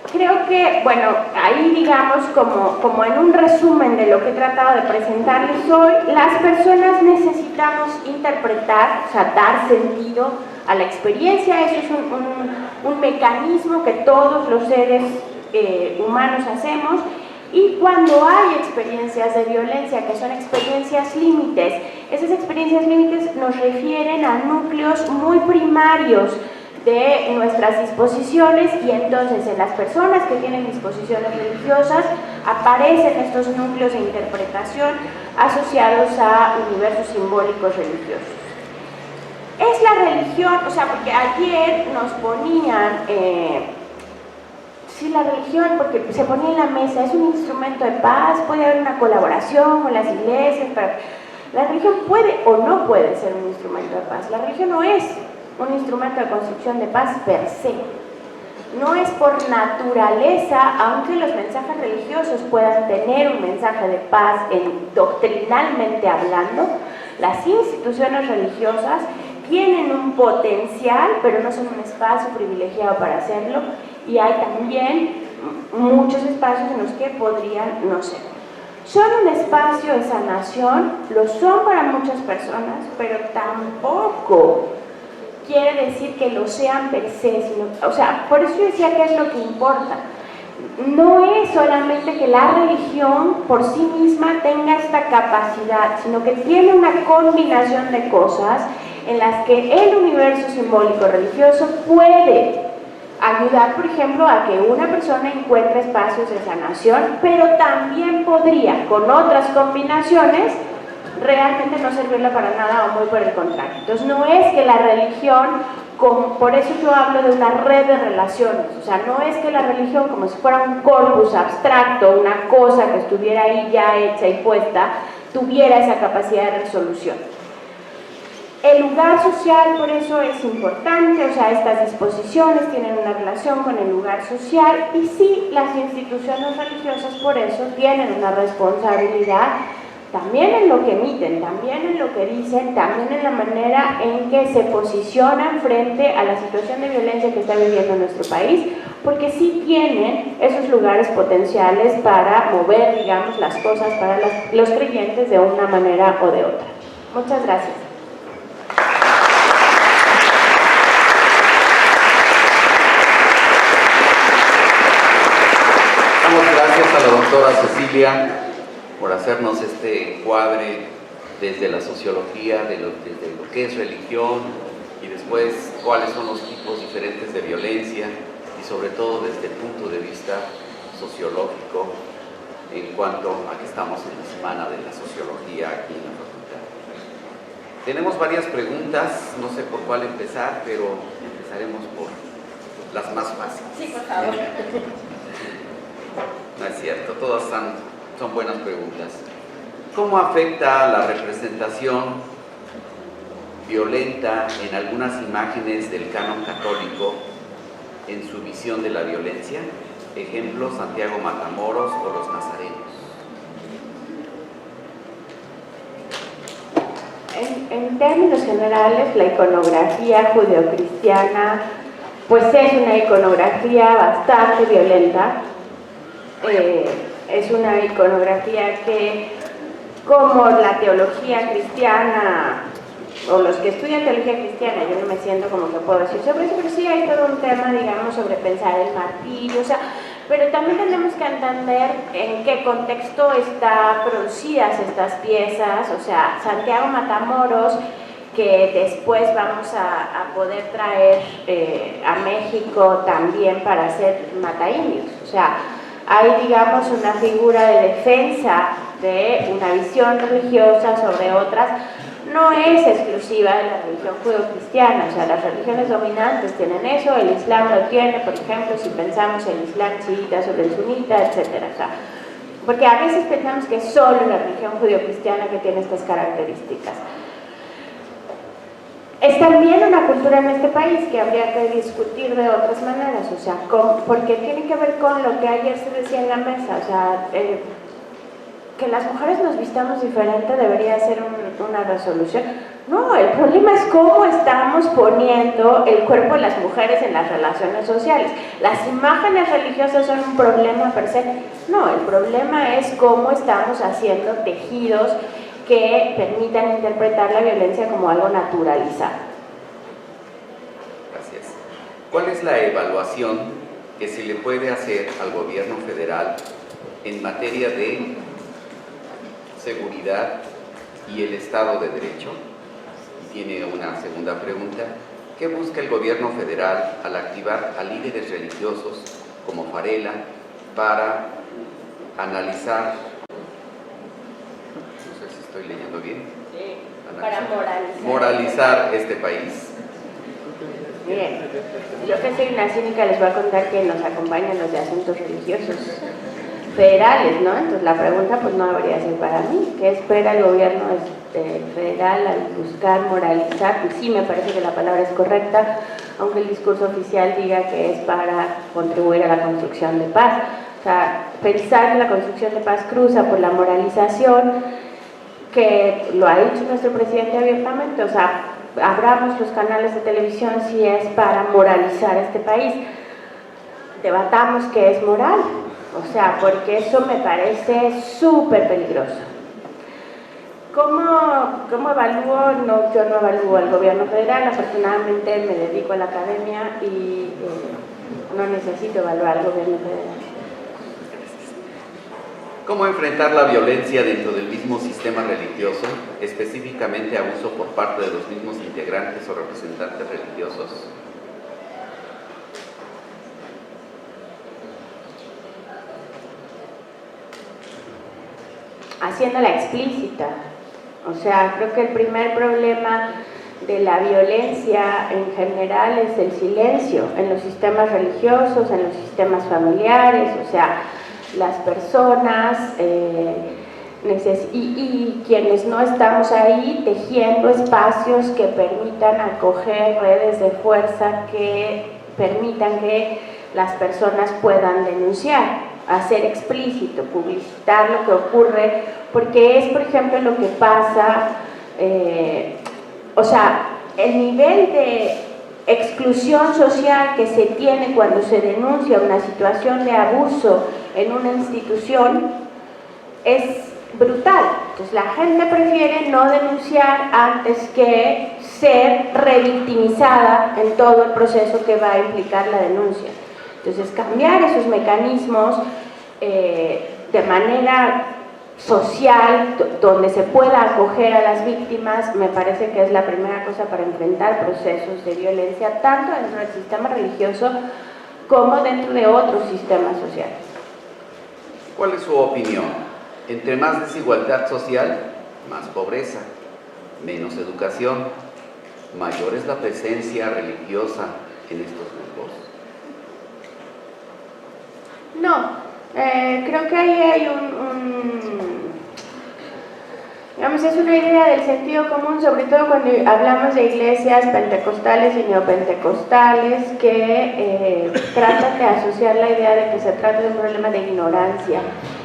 Creo que, bueno, ahí digamos como en un resumen de lo que he tratado de presentarles hoy, las personas necesitamos interpretar, o sea, dar sentido a la experiencia. Eso es un mecanismo que todos los seres humanos hacemos, y cuando hay experiencias de violencia, que son experiencias límites, esas experiencias límites nos refieren a núcleos muy primarios de nuestras disposiciones, y entonces en las personas que tienen disposiciones religiosas aparecen estos núcleos de interpretación asociados a universos simbólicos religiosos. Es la religión, o sea, porque ayer nos ponían, sí, la religión, porque se ponía en la mesa, es un instrumento de paz, puede haber una colaboración con las iglesias, pero la religión puede o no puede ser un instrumento de paz. La religión no es un instrumento de construcción de paz per se. No es por naturaleza, aunque los mensajes religiosos puedan tener un mensaje de paz doctrinalmente hablando, las instituciones religiosas tienen un potencial, pero no son un espacio privilegiado para hacerlo, y hay también muchos espacios en los que podrían no ser. Son un espacio de sanación, lo son para muchas personas, pero tampoco quiere decir que lo sean per se, sino, o sea, por eso yo decía que es lo que importa. No es solamente que la religión por sí misma tenga esta capacidad, sino que tiene una combinación de cosas en las que el universo simbólico religioso puede ayudar, por ejemplo, a que una persona encuentre espacios de sanación, pero también podría, con otras combinaciones, realmente no servirle para nada o muy por el contrario. Entonces no es que la religión, por eso yo hablo de una red de relaciones, o sea, no es que la religión como si fuera un corpus abstracto, una cosa que estuviera ahí ya hecha y puesta, tuviera esa capacidad de resolución. El lugar social por eso es importante, o sea, estas disposiciones tienen una relación con el lugar social y sí, las instituciones religiosas por eso tienen una responsabilidad también en lo que emiten, también en lo que dicen, también en la manera en que se posicionan frente a la situación de violencia que está viviendo nuestro país, porque sí tienen esos lugares potenciales para mover, digamos, las cosas para los creyentes de una manera o de otra. Muchas gracias. Damos gracias a la doctora Cecilia por hacernos este encuadre desde la sociología, desde lo que es religión y después cuáles son los tipos diferentes de violencia y sobre todo desde el punto de vista sociológico en cuanto a que estamos en la Semana de la Sociología aquí en la facultad. Tenemos varias preguntas, no sé por cuál empezar, pero empezaremos por las más fáciles. Sí, por favor. No es cierto, todas son buenas preguntas. ¿Cómo afecta la representación violenta en algunas imágenes del canon católico en su visión de la violencia? Ejemplo, Santiago Matamoros o los nazarenos. En términos generales, la iconografía judeocristiana pues es una iconografía bastante violenta. Es una iconografía que, como la teología cristiana, o los que estudian teología cristiana, yo no me siento como que puedo decir sobre eso, pero sí hay todo un tema, digamos, sobre pensar el martirio, o sea, pero también tenemos que entender en qué contexto están producidas estas piezas, o sea, Santiago Matamoros, que después vamos a poder traer a México también para hacer mataindios, o sea, hay, digamos, una figura de defensa de una visión religiosa sobre otras, no es exclusiva de la religión judeocristiana, o sea, las religiones dominantes tienen eso, el Islam lo tiene, por ejemplo, si pensamos en el Islam chiita sobre el sunita, etcétera, o sea, porque a veces pensamos que es solo la religión judeocristiana que tiene estas características. Es también una cultura en este país que habría que discutir de otras maneras, o sea, porque tiene que ver con lo que ayer se decía en la mesa, o sea, que las mujeres nos vistamos diferente debería ser una resolución. No, el problema es cómo estamos poniendo el cuerpo de las mujeres en las relaciones sociales. Las imágenes religiosas son un problema per se. No, el problema es cómo estamos haciendo tejidos que permitan interpretar la violencia como algo naturalizado. Gracias. ¿Cuál es la evaluación que se le puede hacer al gobierno federal en materia de seguridad y el Estado de Derecho? Y tiene una segunda pregunta. ¿Qué busca el gobierno federal al activar a líderes religiosos como Varela para analizar, no sé si estoy leyendo bien, Sí, analizar, para moralizar este país? Bien, yo que soy una cínica les voy a contar que nos acompañan los de asuntos religiosos federales, ¿no? Entonces la pregunta pues no debería ser para mí. ¿Qué espera el gobierno federal al buscar moralizar? Pues sí, me parece que la palabra es correcta, aunque el discurso oficial diga que es para contribuir a la construcción de paz. O sea, pensar que la construcción de paz cruza por la moralización, que lo ha dicho nuestro presidente abiertamente, o sea, abramos los canales de televisión si es para moralizar este país. Debatamos qué es moral. O sea, porque eso me parece súper peligroso. ¿Cómo evalúo? No, yo no evalúo al gobierno federal, afortunadamente me dedico a la academia y no necesito evaluar al gobierno federal. ¿Cómo enfrentar la violencia dentro del mismo sistema religioso, específicamente abuso por parte de los mismos integrantes o representantes religiosos? Haciéndola explícita. O sea, creo que el primer problema de la violencia en general es el silencio en los sistemas religiosos, en los sistemas familiares, o sea, las personas y quienes no estamos ahí tejiendo espacios que permitan acoger redes de fuerza que permitan que las personas puedan denunciar, hacer explícito, publicitar lo que ocurre, porque es, por ejemplo, lo que pasa, o sea, el nivel de exclusión social que se tiene cuando se denuncia una situación de abuso en una institución es brutal. Entonces la gente prefiere no denunciar antes que ser revictimizada en todo el proceso que va a implicar la denuncia. Entonces cambiar esos mecanismos de manera social, donde se pueda acoger a las víctimas, me parece que es la primera cosa para enfrentar procesos de violencia, tanto dentro del sistema religioso como dentro de otros sistemas sociales. ¿Cuál es su opinión? Entre más desigualdad social, más pobreza, menos educación, mayor es la presencia religiosa en estos grupos. No, creo que ahí hay digamos, es una idea del sentido común, sobre todo cuando hablamos de iglesias pentecostales y neopentecostales que tratan de asociar la idea de que se trata de un problema de ignorancia,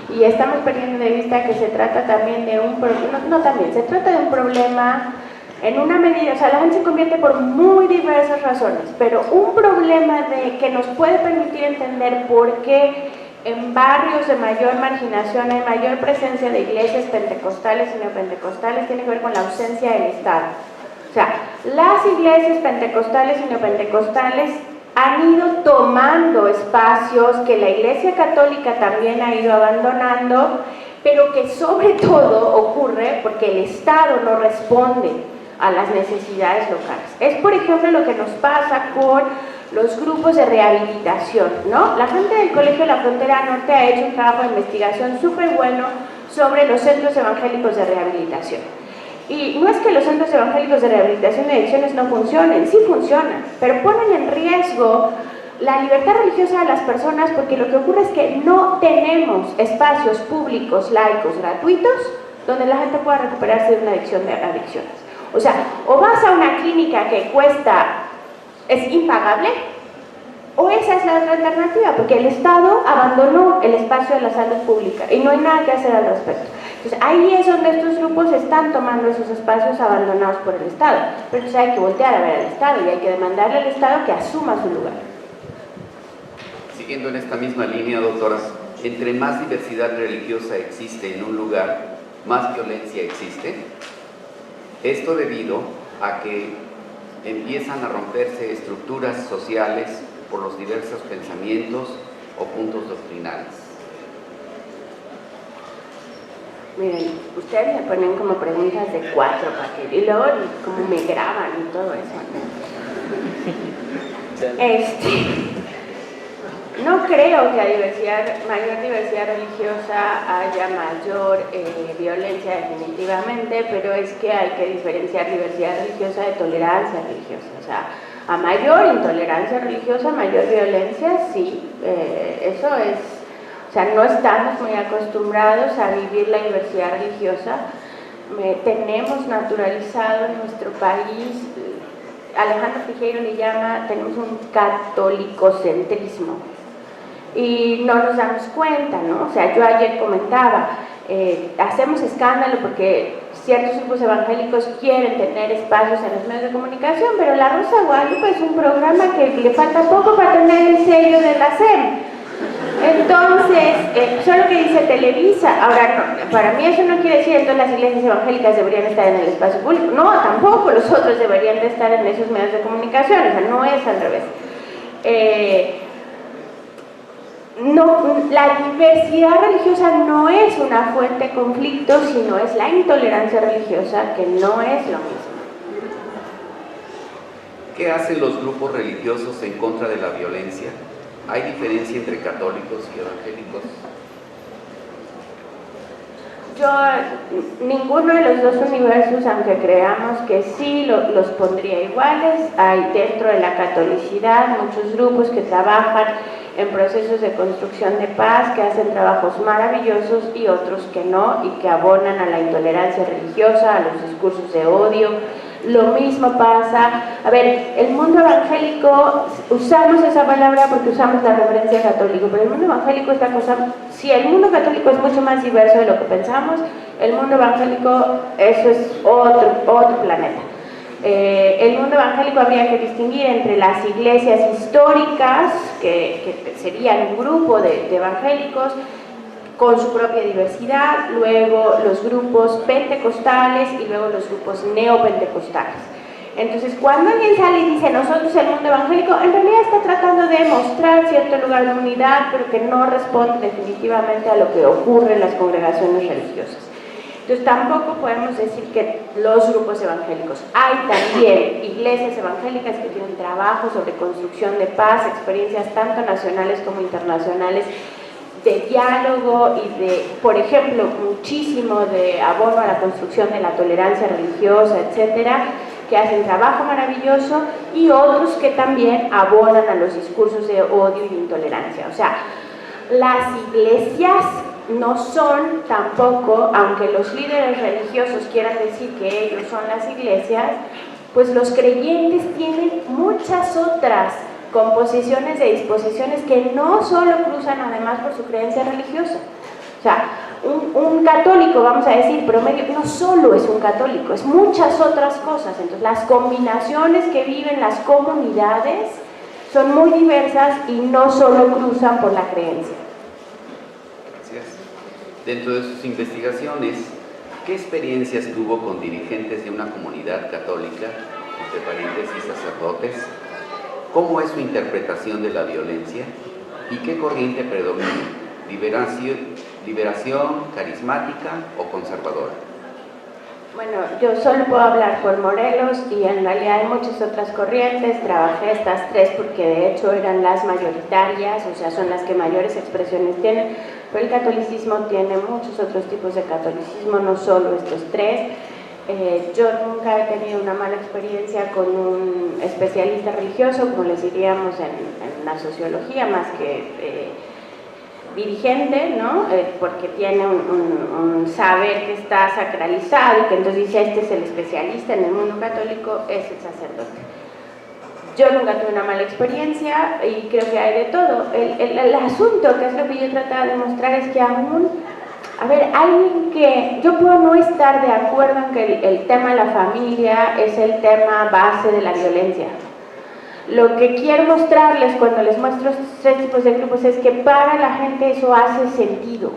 y estamos perdiendo de vista que se trata también de un problema, se trata de un problema en una medida, o sea, la gente se convierte por muy diversas razones, pero un problema que nos puede permitir entender por qué en barrios de mayor marginación hay mayor presencia de iglesias pentecostales y neopentecostales tiene que ver con la ausencia del Estado. O sea, las iglesias pentecostales y neopentecostales han ido tomando espacios que la Iglesia Católica también ha ido abandonando, pero que sobre todo ocurre porque el Estado no responde a las necesidades locales. Es, por ejemplo, lo que nos pasa con los grupos de rehabilitación, ¿no? La gente del Colegio de la Frontera Norte ha hecho un trabajo de investigación súper bueno sobre los centros evangélicos de rehabilitación. Y no es que los centros evangélicos de rehabilitación de adicciones no funcionen, sí funcionan, pero ponen en riesgo la libertad religiosa de las personas porque lo que ocurre es que no tenemos espacios públicos, laicos, gratuitos, donde la gente pueda recuperarse de una adicción de adicciones. O sea, o vas a una clínica que es impagable, o esa es la otra alternativa, porque el Estado abandonó el espacio de la salud pública y no hay nada que hacer al respecto. Entonces ahí es donde estos grupos están tomando esos espacios abandonados por el Estado, pero entonces hay que voltear a ver al Estado y hay que demandarle al Estado que asuma su lugar. Siguiendo en esta misma línea, doctora, entre más diversidad religiosa existe en un lugar, más violencia existe. Esto debido a que empiezan a romperse estructuras sociales por los diversos pensamientos o puntos doctrinales. Miren, ustedes me ponen como preguntas de 4 y luego como me graban y todo eso, ¿no? No creo que a mayor diversidad religiosa haya mayor violencia definitivamente, pero es que hay que diferenciar diversidad religiosa de tolerancia religiosa. O sea, a mayor intolerancia religiosa, mayor violencia, sí, eso es. O sea, no estamos muy acostumbrados a vivir la diversidad religiosa. Tenemos naturalizado en nuestro país, Alejandro Frigeiro le llama, tenemos un catolicocentrismo. Y no nos damos cuenta, ¿no? O sea, yo ayer comentaba, hacemos escándalo porque ciertos grupos evangélicos quieren tener espacios en los medios de comunicación, pero La Rosa de Guadalupe es un programa que le falta poco para tener el sello de la SEM. Entonces, solo que dice Televisa. Ahora, no, para mí eso no quiere decir entonces las iglesias evangélicas deberían estar en el espacio público. No, tampoco los otros deberían de estar en esos medios de comunicación, o sea, no es al revés. No, la diversidad religiosa no es una fuente de conflicto, sino es la intolerancia religiosa, que no es lo mismo. ¿Qué hacen los grupos religiosos en contra de la violencia? ¿Hay diferencia entre católicos y evangélicos? Ninguno de los dos universos, aunque creamos que sí, los pondría iguales. Hay dentro de la catolicidad muchos grupos que trabajan en procesos de construcción de paz, que hacen trabajos maravillosos, y otros que no, y que abonan a la intolerancia religiosa, a los discursos de odio. Lo mismo pasa, a ver, el mundo evangélico, usamos esa palabra porque usamos la referencia católico, pero el mundo evangélico es la cosa, si el mundo católico es mucho más diverso de lo que pensamos, el mundo evangélico, eso es otro planeta. El mundo evangélico habría que distinguir entre las iglesias históricas, que serían un grupo de evangélicos, con su propia diversidad, luego los grupos pentecostales y luego los grupos neopentecostales. Entonces, cuando alguien sale y dice nosotros el mundo evangélico, en realidad está tratando de mostrar cierto lugar de unidad, pero que no responde definitivamente a lo que ocurre en las congregaciones religiosas. Entonces, tampoco podemos decir que los grupos evangélicos. Hay también iglesias evangélicas que tienen trabajo sobre construcción de paz, experiencias tanto nacionales como internacionales, de diálogo y de, por ejemplo, muchísimo de abono a la construcción de la tolerancia religiosa, etcétera, que hacen trabajo maravilloso, y otros que también abonan a los discursos de odio y de intolerancia. O sea, las iglesias no son tampoco, aunque los líderes religiosos quieran decir que ellos son las iglesias, pues los creyentes tienen muchas otras composiciones de disposiciones que no solo cruzan además por su creencia religiosa. O sea, un católico, vamos a decir, promedio, no solo es un católico, es muchas otras cosas. Entonces, las combinaciones que viven las comunidades son muy diversas y no solo cruzan por la creencia. Gracias. Dentro de sus investigaciones, ¿qué experiencias tuvo con dirigentes de una comunidad católica, entre paréntesis sacerdotes? ¿Cómo es su interpretación de la violencia? ¿Y qué corriente predomina? ¿Liberación, carismática o conservadora? Bueno, yo solo puedo hablar por Morelos, y en realidad hay muchas otras corrientes. Trabajé estas tres porque de hecho eran las mayoritarias, o sea, son las que mayores expresiones tienen, pero el catolicismo tiene muchos otros tipos de catolicismo, no solo estos tres. Yo nunca he tenido una mala experiencia con un especialista religioso, como les diríamos en la sociología, más que dirigente, ¿no? Porque tiene un saber que está sacralizado y que entonces dice, este es el especialista en el mundo católico, es el sacerdote. Yo nunca tuve una mala experiencia y creo que hay de todo. El asunto, que es lo que yo trataba de mostrar, es que aún, a ver, alguien que, yo puedo no estar de acuerdo en que el tema de la familia es el tema base de la violencia. Lo que quiero mostrarles cuando les muestro estos tres tipos de grupos es que para la gente eso hace sentido.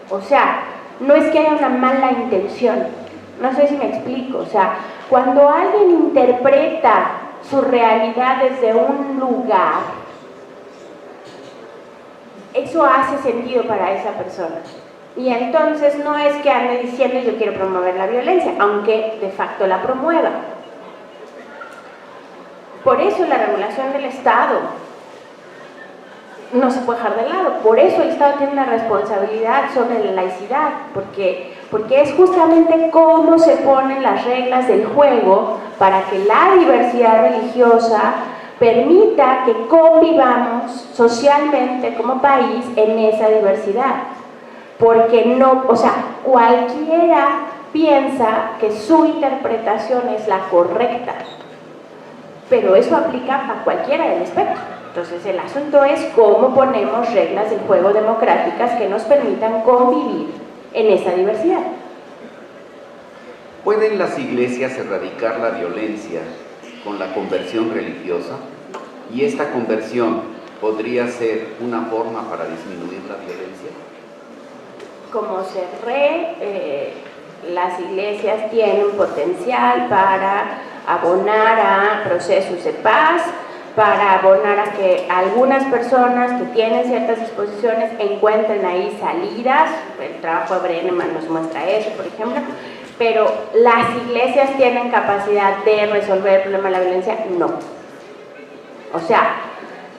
O sea, no es que haya una mala intención, no sé si me explico. O sea, cuando alguien interpreta su realidad desde un lugar, eso hace sentido para esa persona. Y entonces no es que ande diciendo yo quiero promover la violencia, aunque de facto la promueva. Por eso la regulación del Estado no se puede dejar de lado. Por eso el Estado tiene una responsabilidad sobre la laicidad, porque es justamente cómo se ponen las reglas del juego para que la diversidad religiosa permita que convivamos socialmente como país en esa diversidad. Porque no, o sea, cualquiera piensa que su interpretación es la correcta, pero eso aplica a cualquiera del espectro. Entonces el asunto es cómo ponemos reglas del juego democráticas que nos permitan convivir en esa diversidad. ¿Pueden las iglesias erradicar la violencia con la conversión religiosa? Y esta conversión podría ser una forma para disminuir la violencia? Como las iglesias tienen potencial para abonar a procesos de paz, para abonar a que algunas personas que tienen ciertas disposiciones encuentren ahí salidas. El trabajo de Brenneman nos muestra eso, por ejemplo. Pero las iglesias tienen capacidad de resolver el problema de la violencia, no. O sea,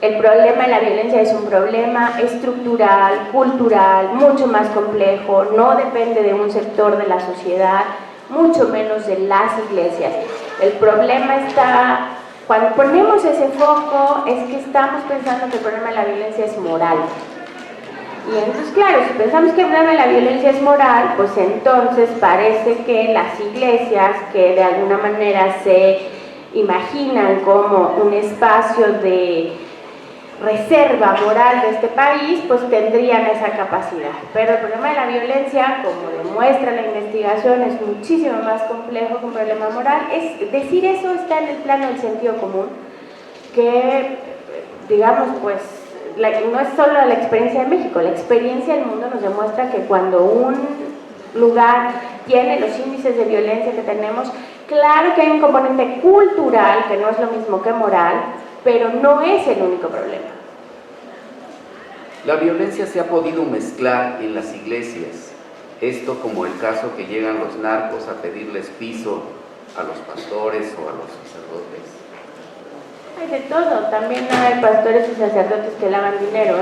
el problema de la violencia es un problema estructural, cultural, mucho más complejo, no depende de un sector de la sociedad, mucho menos de las iglesias. El problema está, cuando ponemos ese foco, es que estamos pensando que el problema de la violencia es moral. Y entonces, claro, si pensamos que el problema de la violencia es moral, pues entonces parece que las iglesias, que de alguna manera se imaginan como un espacio de reserva moral de este país, pues tendrían esa capacidad. Pero el problema de la violencia, como demuestra la investigación, es muchísimo más complejo que un problema moral. Decir eso está en el plano del sentido común, que, digamos, pues, no es solo la experiencia de México, la experiencia del mundo nos demuestra que cuando un lugar tiene los índices de violencia que tenemos, claro que hay un componente cultural, que no es lo mismo que moral, pero no es el único problema. La violencia se ha podido mezclar en las iglesias, esto como el caso que llegan los narcos a pedirles piso a los pastores o a los sacerdotes. Hay de todo, también hay pastores y sacerdotes que lavan dinero,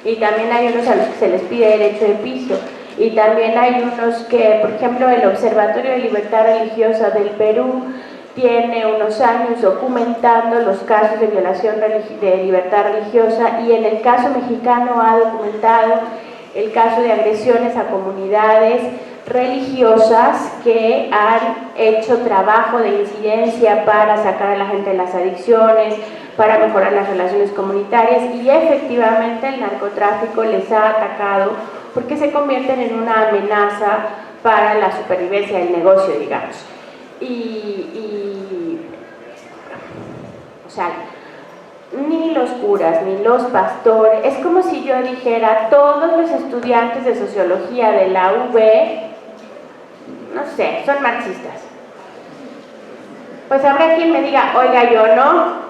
y también hay unos a los que se les pide derecho de piso, y también hay unos que, por ejemplo, el Observatorio de Libertad Religiosa del Perú tiene unos años documentando los casos de violación de libertad religiosa, y en el caso mexicano ha documentado el caso de agresiones a comunidades religiosas que han hecho trabajo de incidencia para sacar a la gente de las adicciones, para mejorar las relaciones comunitarias, y efectivamente el narcotráfico les ha atacado porque se convierten en una amenaza para la supervivencia del negocio, digamos. O sea, ni los curas, ni los pastores, es como si yo dijera, todos los estudiantes de sociología de la UB, no sé, son marxistas. Pues habrá quien me diga, oiga, yo no.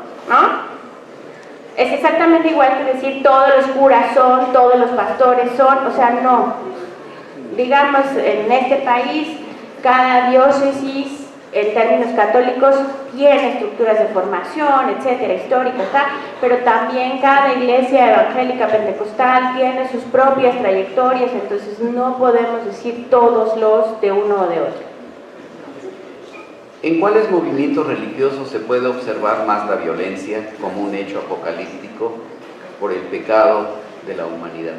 Es exactamente igual que decir todos los curas son, todos los pastores son, o sea, no. Digamos, en este país, cada diócesis, en términos católicos, tiene estructuras de formación, etcétera, históricas, pero también cada iglesia evangélica pentecostal tiene sus propias trayectorias, entonces no podemos decir todos los de uno o de otro. ¿En cuáles movimientos religiosos se puede observar más la violencia como un hecho apocalíptico por el pecado de la humanidad?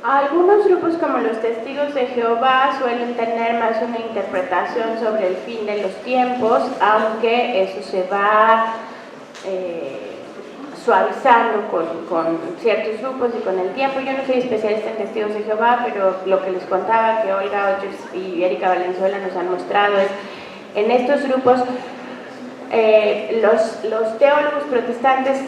Algunos grupos como los Testigos de Jehová suelen tener más una interpretación sobre el fin de los tiempos, aunque eso se va suavizando con ciertos grupos y con el tiempo. Yo no soy especialista en Testigos de Jehová, pero lo que les contaba que Olga Ochers y Erika Valenzuela nos han mostrado es, en estos grupos, los teólogos protestantes,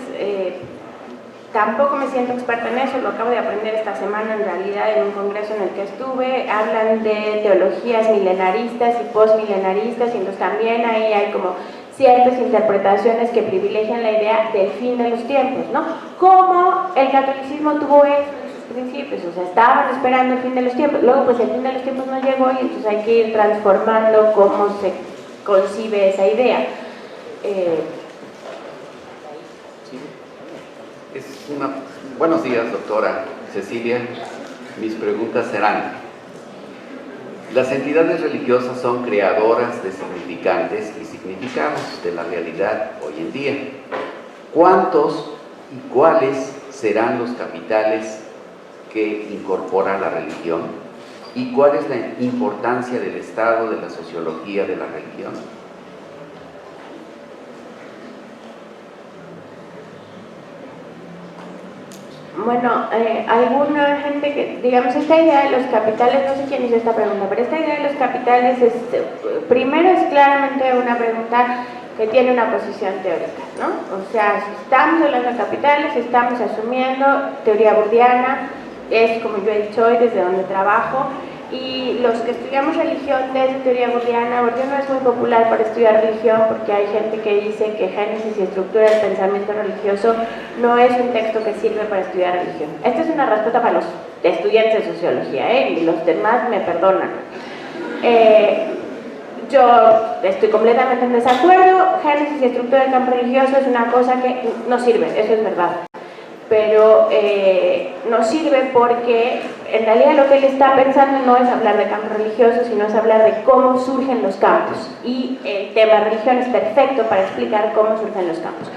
tampoco me siento experta en eso, lo acabo de aprender esta semana en realidad en un congreso en el que estuve, hablan de teologías milenaristas y postmilenaristas, y entonces también ahí hay como ciertas interpretaciones que privilegian la idea del fin de los tiempos, ¿no? Como el catolicismo tuvo eso en sus principios, o sea, estaban esperando el fin de los tiempos, luego pues el fin de los tiempos no llegó y entonces hay que ir transformando cómo se concibe esa idea. Buenos días, doctora Cecilia. Mis preguntas serán: las entidades religiosas son creadoras de significantes y significados de la realidad hoy en día. ¿Cuántos y cuáles serán los capitales que incorpora la religión? ¿Y cuál es la importancia del Estado, de la sociología de la religión? Bueno, alguna gente que, digamos, esta idea de los capitales, no sé quién hizo esta pregunta, pero esta idea de los capitales primero es claramente una pregunta que tiene una posición teórica, ¿no? O sea, si estamos hablando de capitales, estamos asumiendo teoría bourdiana, es como yo he dicho hoy, desde donde trabajo, y los que estudiamos religión desde teoría bourdiana, Bourdieu no es muy popular para estudiar religión porque hay gente que dice que Génesis y estructura del pensamiento religioso no es un texto que sirve para estudiar religión. Esta es una respuesta para los estudiantes de sociología, y los demás me perdonan. Yo estoy completamente en desacuerdo. Génesis y estructura del campo religioso es una cosa que no sirve, eso es verdad. Pero no sirve porque en realidad lo que él está pensando no es hablar de campo religioso, sino es hablar de cómo surgen los campos. Y el tema religión es perfecto para explicar cómo surgen los campos.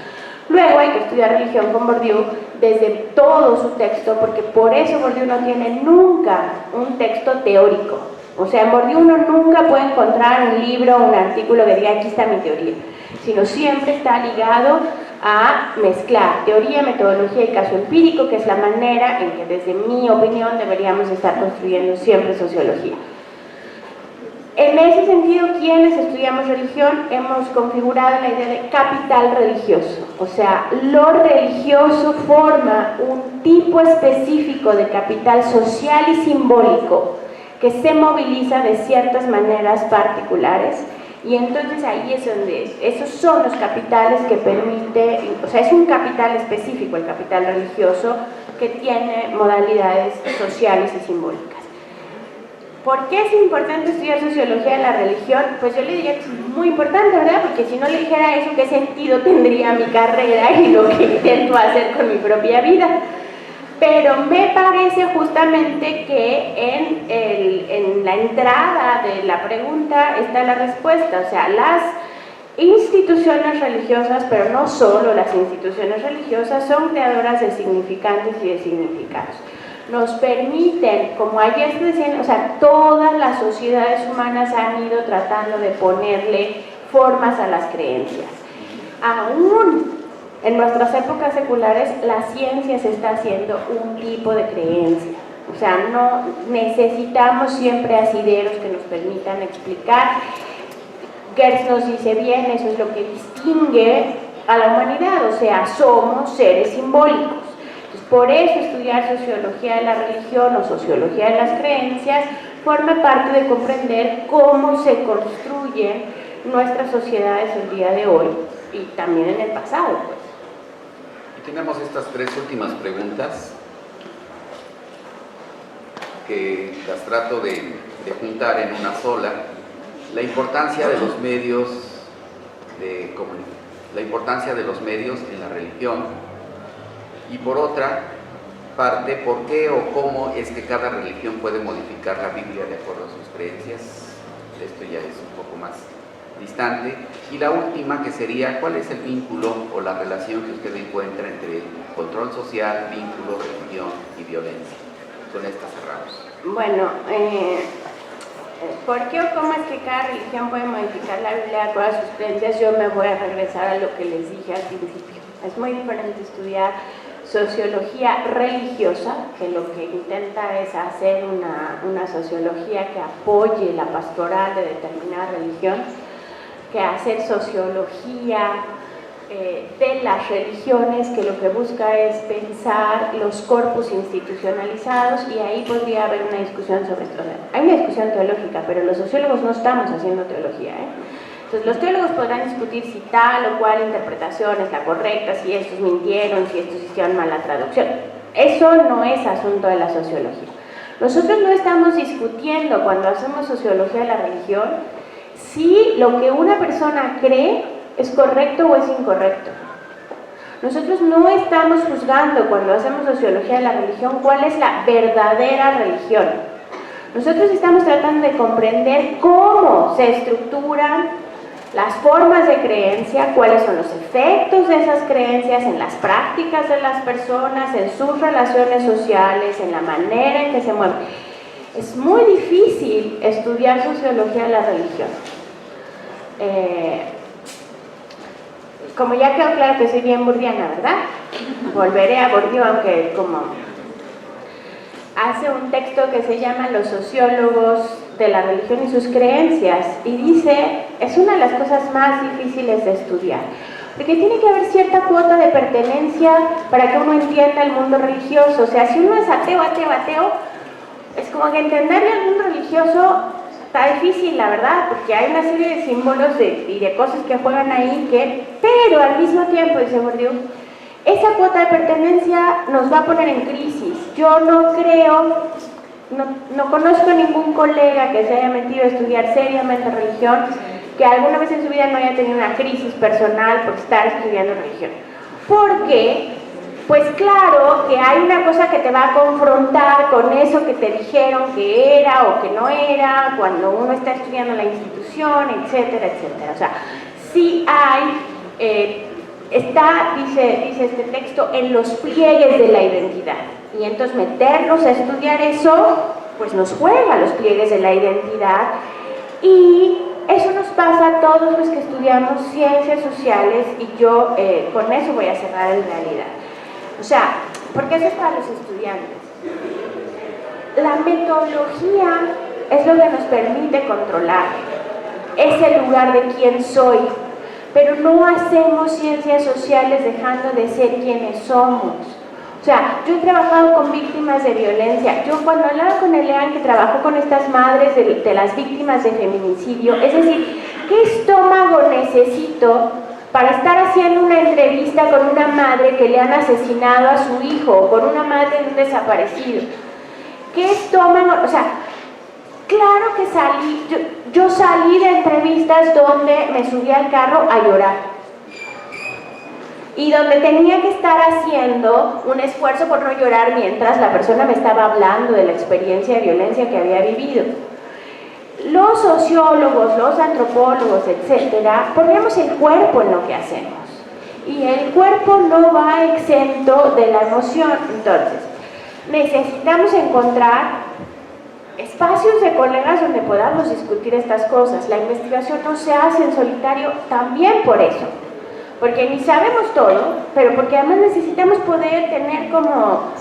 Luego hay que estudiar religión con Bourdieu desde todo su texto, porque por eso Bourdieu no tiene nunca un texto teórico. O sea, en Bourdieu uno nunca puede encontrar un libro o un artículo que diga aquí está mi teoría, sino siempre está ligado a mezclar teoría, metodología y caso empírico, que es la manera en que desde mi opinión deberíamos estar construyendo siempre sociología. En ese sentido, quienes estudiamos religión hemos configurado la idea de capital religioso, o sea, lo religioso forma un tipo específico de capital social y simbólico que se moviliza de ciertas maneras particulares, y entonces ahí es donde esos son los capitales que permite, o sea, es un capital específico, el capital religioso, que tiene modalidades sociales y simbólicas. ¿Por qué es importante estudiar sociología de la religión? Pues yo le diría que es muy importante, ¿verdad? Porque si no le dijera eso, ¿qué sentido tendría mi carrera y lo que intento hacer con mi propia vida? Pero me parece justamente que en la entrada de la pregunta está la respuesta. O sea, las instituciones religiosas, pero no solo las instituciones religiosas, son creadoras de significantes y de significados. Nos permiten, como ayer estoy diciendo, o sea, todas las sociedades humanas han ido tratando de ponerle formas a las creencias. Aún en nuestras épocas seculares, la ciencia se está haciendo un tipo de creencia. O sea, no necesitamos siempre asideros que nos permitan explicar. Gertz nos dice bien, eso es lo que distingue a la humanidad, o sea, somos seres simbólicos. Entonces, por eso estudiar sociología de la religión o sociología de las creencias forma parte de comprender cómo se construyen nuestras sociedades el día de hoy y también en el pasado, pues. Tenemos estas tres últimas preguntas que las trato de juntar en una sola. La importancia de los medios en la religión, y por otra parte, ¿por qué o cómo es que cada religión puede modificar la Biblia de acuerdo a sus creencias? Esto ya es un poco más distante. Y la última, que sería, ¿cuál es el vínculo o la relación que usted encuentra entre control social, vínculo, religión y violencia? Con esta cerramos. Bueno, ¿por qué o cómo es que cada religión puede modificar la Biblia de acuerdo a sus creencias? Yo me voy a regresar a lo que les dije al principio. Es muy diferente estudiar sociología religiosa, que lo que intenta es hacer una sociología que apoye la pastoral de determinada religión, que hacer sociología de las religiones, que lo que busca es pensar los corpus institucionalizados, y ahí podría haber una discusión sobre esto. O sea, hay una discusión teológica, pero los sociólogos no estamos haciendo teología, Entonces los teólogos podrán discutir si tal o cual interpretación es la correcta, si estos mintieron, si estos hicieron mala traducción. Eso no es asunto de la sociología. Nosotros no estamos discutiendo, cuando hacemos sociología de la religión, si lo que una persona cree es correcto o es incorrecto. Nosotros no estamos juzgando, cuando hacemos sociología de la religión, cuál es la verdadera religión. Nosotros estamos tratando de comprender cómo se estructuran las formas de creencia, cuáles son los efectos de esas creencias en las prácticas de las personas, en sus relaciones sociales, en la manera en que se mueven. Es muy difícil estudiar sociología de la religión. Como ya quedó claro que soy bien bourdiana, ¿verdad? Volveré a Bourdieu, aunque como hace un texto que se llama Los sociólogos de la religión y sus creencias, y dice, es una de las cosas más difíciles de estudiar, porque tiene que haber cierta cuota de pertenencia para que uno entienda el mundo religioso. O sea, si uno es ateo, es como que entenderle el mundo religioso está difícil, la verdad, porque hay una serie de símbolos y de cosas que juegan ahí, pero al mismo tiempo, dice Bourdieu, esa cuota de pertenencia nos va a poner en crisis. Yo no creo, no conozco ningún colega que se haya metido a estudiar seriamente religión que alguna vez en su vida no haya tenido una crisis personal por estar estudiando religión. Porque, pues claro, que hay una cosa que te va a confrontar con eso que te dijeron que era o que no era, cuando uno está estudiando la institución, etcétera, etcétera. O sea, sí hay, dice este texto, en los pliegues de la identidad. Y entonces meternos a estudiar eso, pues nos juega los pliegues de la identidad. Y eso nos pasa a todos los que estudiamos ciencias sociales, y yo con eso voy a cerrar en realidad. O sea, porque eso es para los estudiantes. La metodología es lo que nos permite controlar, es el lugar de quién soy, pero no hacemos ciencias sociales dejando de ser quienes somos. O sea, yo he trabajado con víctimas de violencia. Yo cuando hablaba con Elean, que trabajó con estas madres de las víctimas de feminicidio, es decir, ¿qué estómago necesito para estar haciendo una entrevista con una madre que le han asesinado a su hijo, o con una madre de un desaparecido? ¿Qué estómago? O sea, claro que yo salí de entrevistas donde me subí al carro a llorar. Y donde tenía que estar haciendo un esfuerzo por no llorar mientras la persona me estaba hablando de la experiencia de violencia que había vivido. Los sociólogos, los antropólogos, etcétera, ponemos el cuerpo en lo que hacemos. Y el cuerpo no va exento de la emoción. Entonces, necesitamos encontrar espacios de colegas donde podamos discutir estas cosas. La investigación no se hace en solitario también por eso. Porque ni sabemos todo, pero porque además necesitamos poder tener como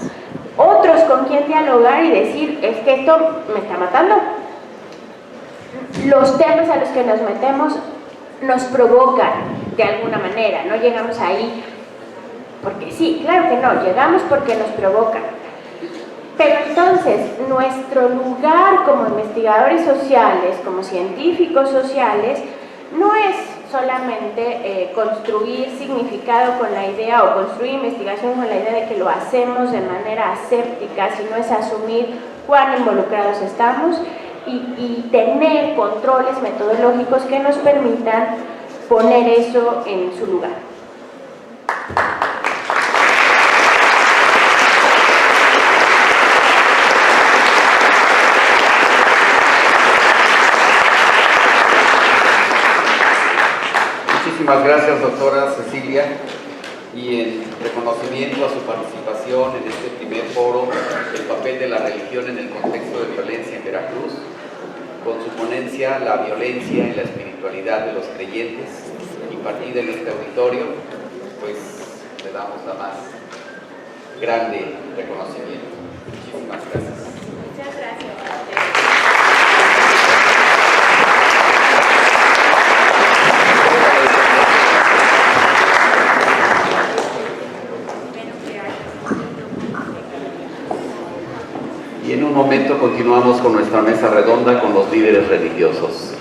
otros con quien dialogar y decir, es que esto me está matando. Los temas a los que nos metemos nos provocan de alguna manera, no llegamos ahí porque sí, claro que no, llegamos porque nos provocan. Pero entonces, nuestro lugar como investigadores sociales, como científicos sociales, no es solamente construir significado con la idea, o construir investigación con la idea de que lo hacemos de manera aséptica, sino es asumir cuán involucrados estamos y tener controles metodológicos que nos permitan poner eso en su lugar. Muchísimas gracias, doctora Cecilia, y en reconocimiento a su participación en este primer foro, el papel de la religión en el contexto de violencia en Veracruz, con su ponencia La violencia en la espiritualidad de los creyentes, impartida en este auditorio, pues le damos la más grande reconocimiento. Muchísimas gracias. Muchas gracias. Y en un momento continuamos con nuestra mesa redonda con los líderes religiosos.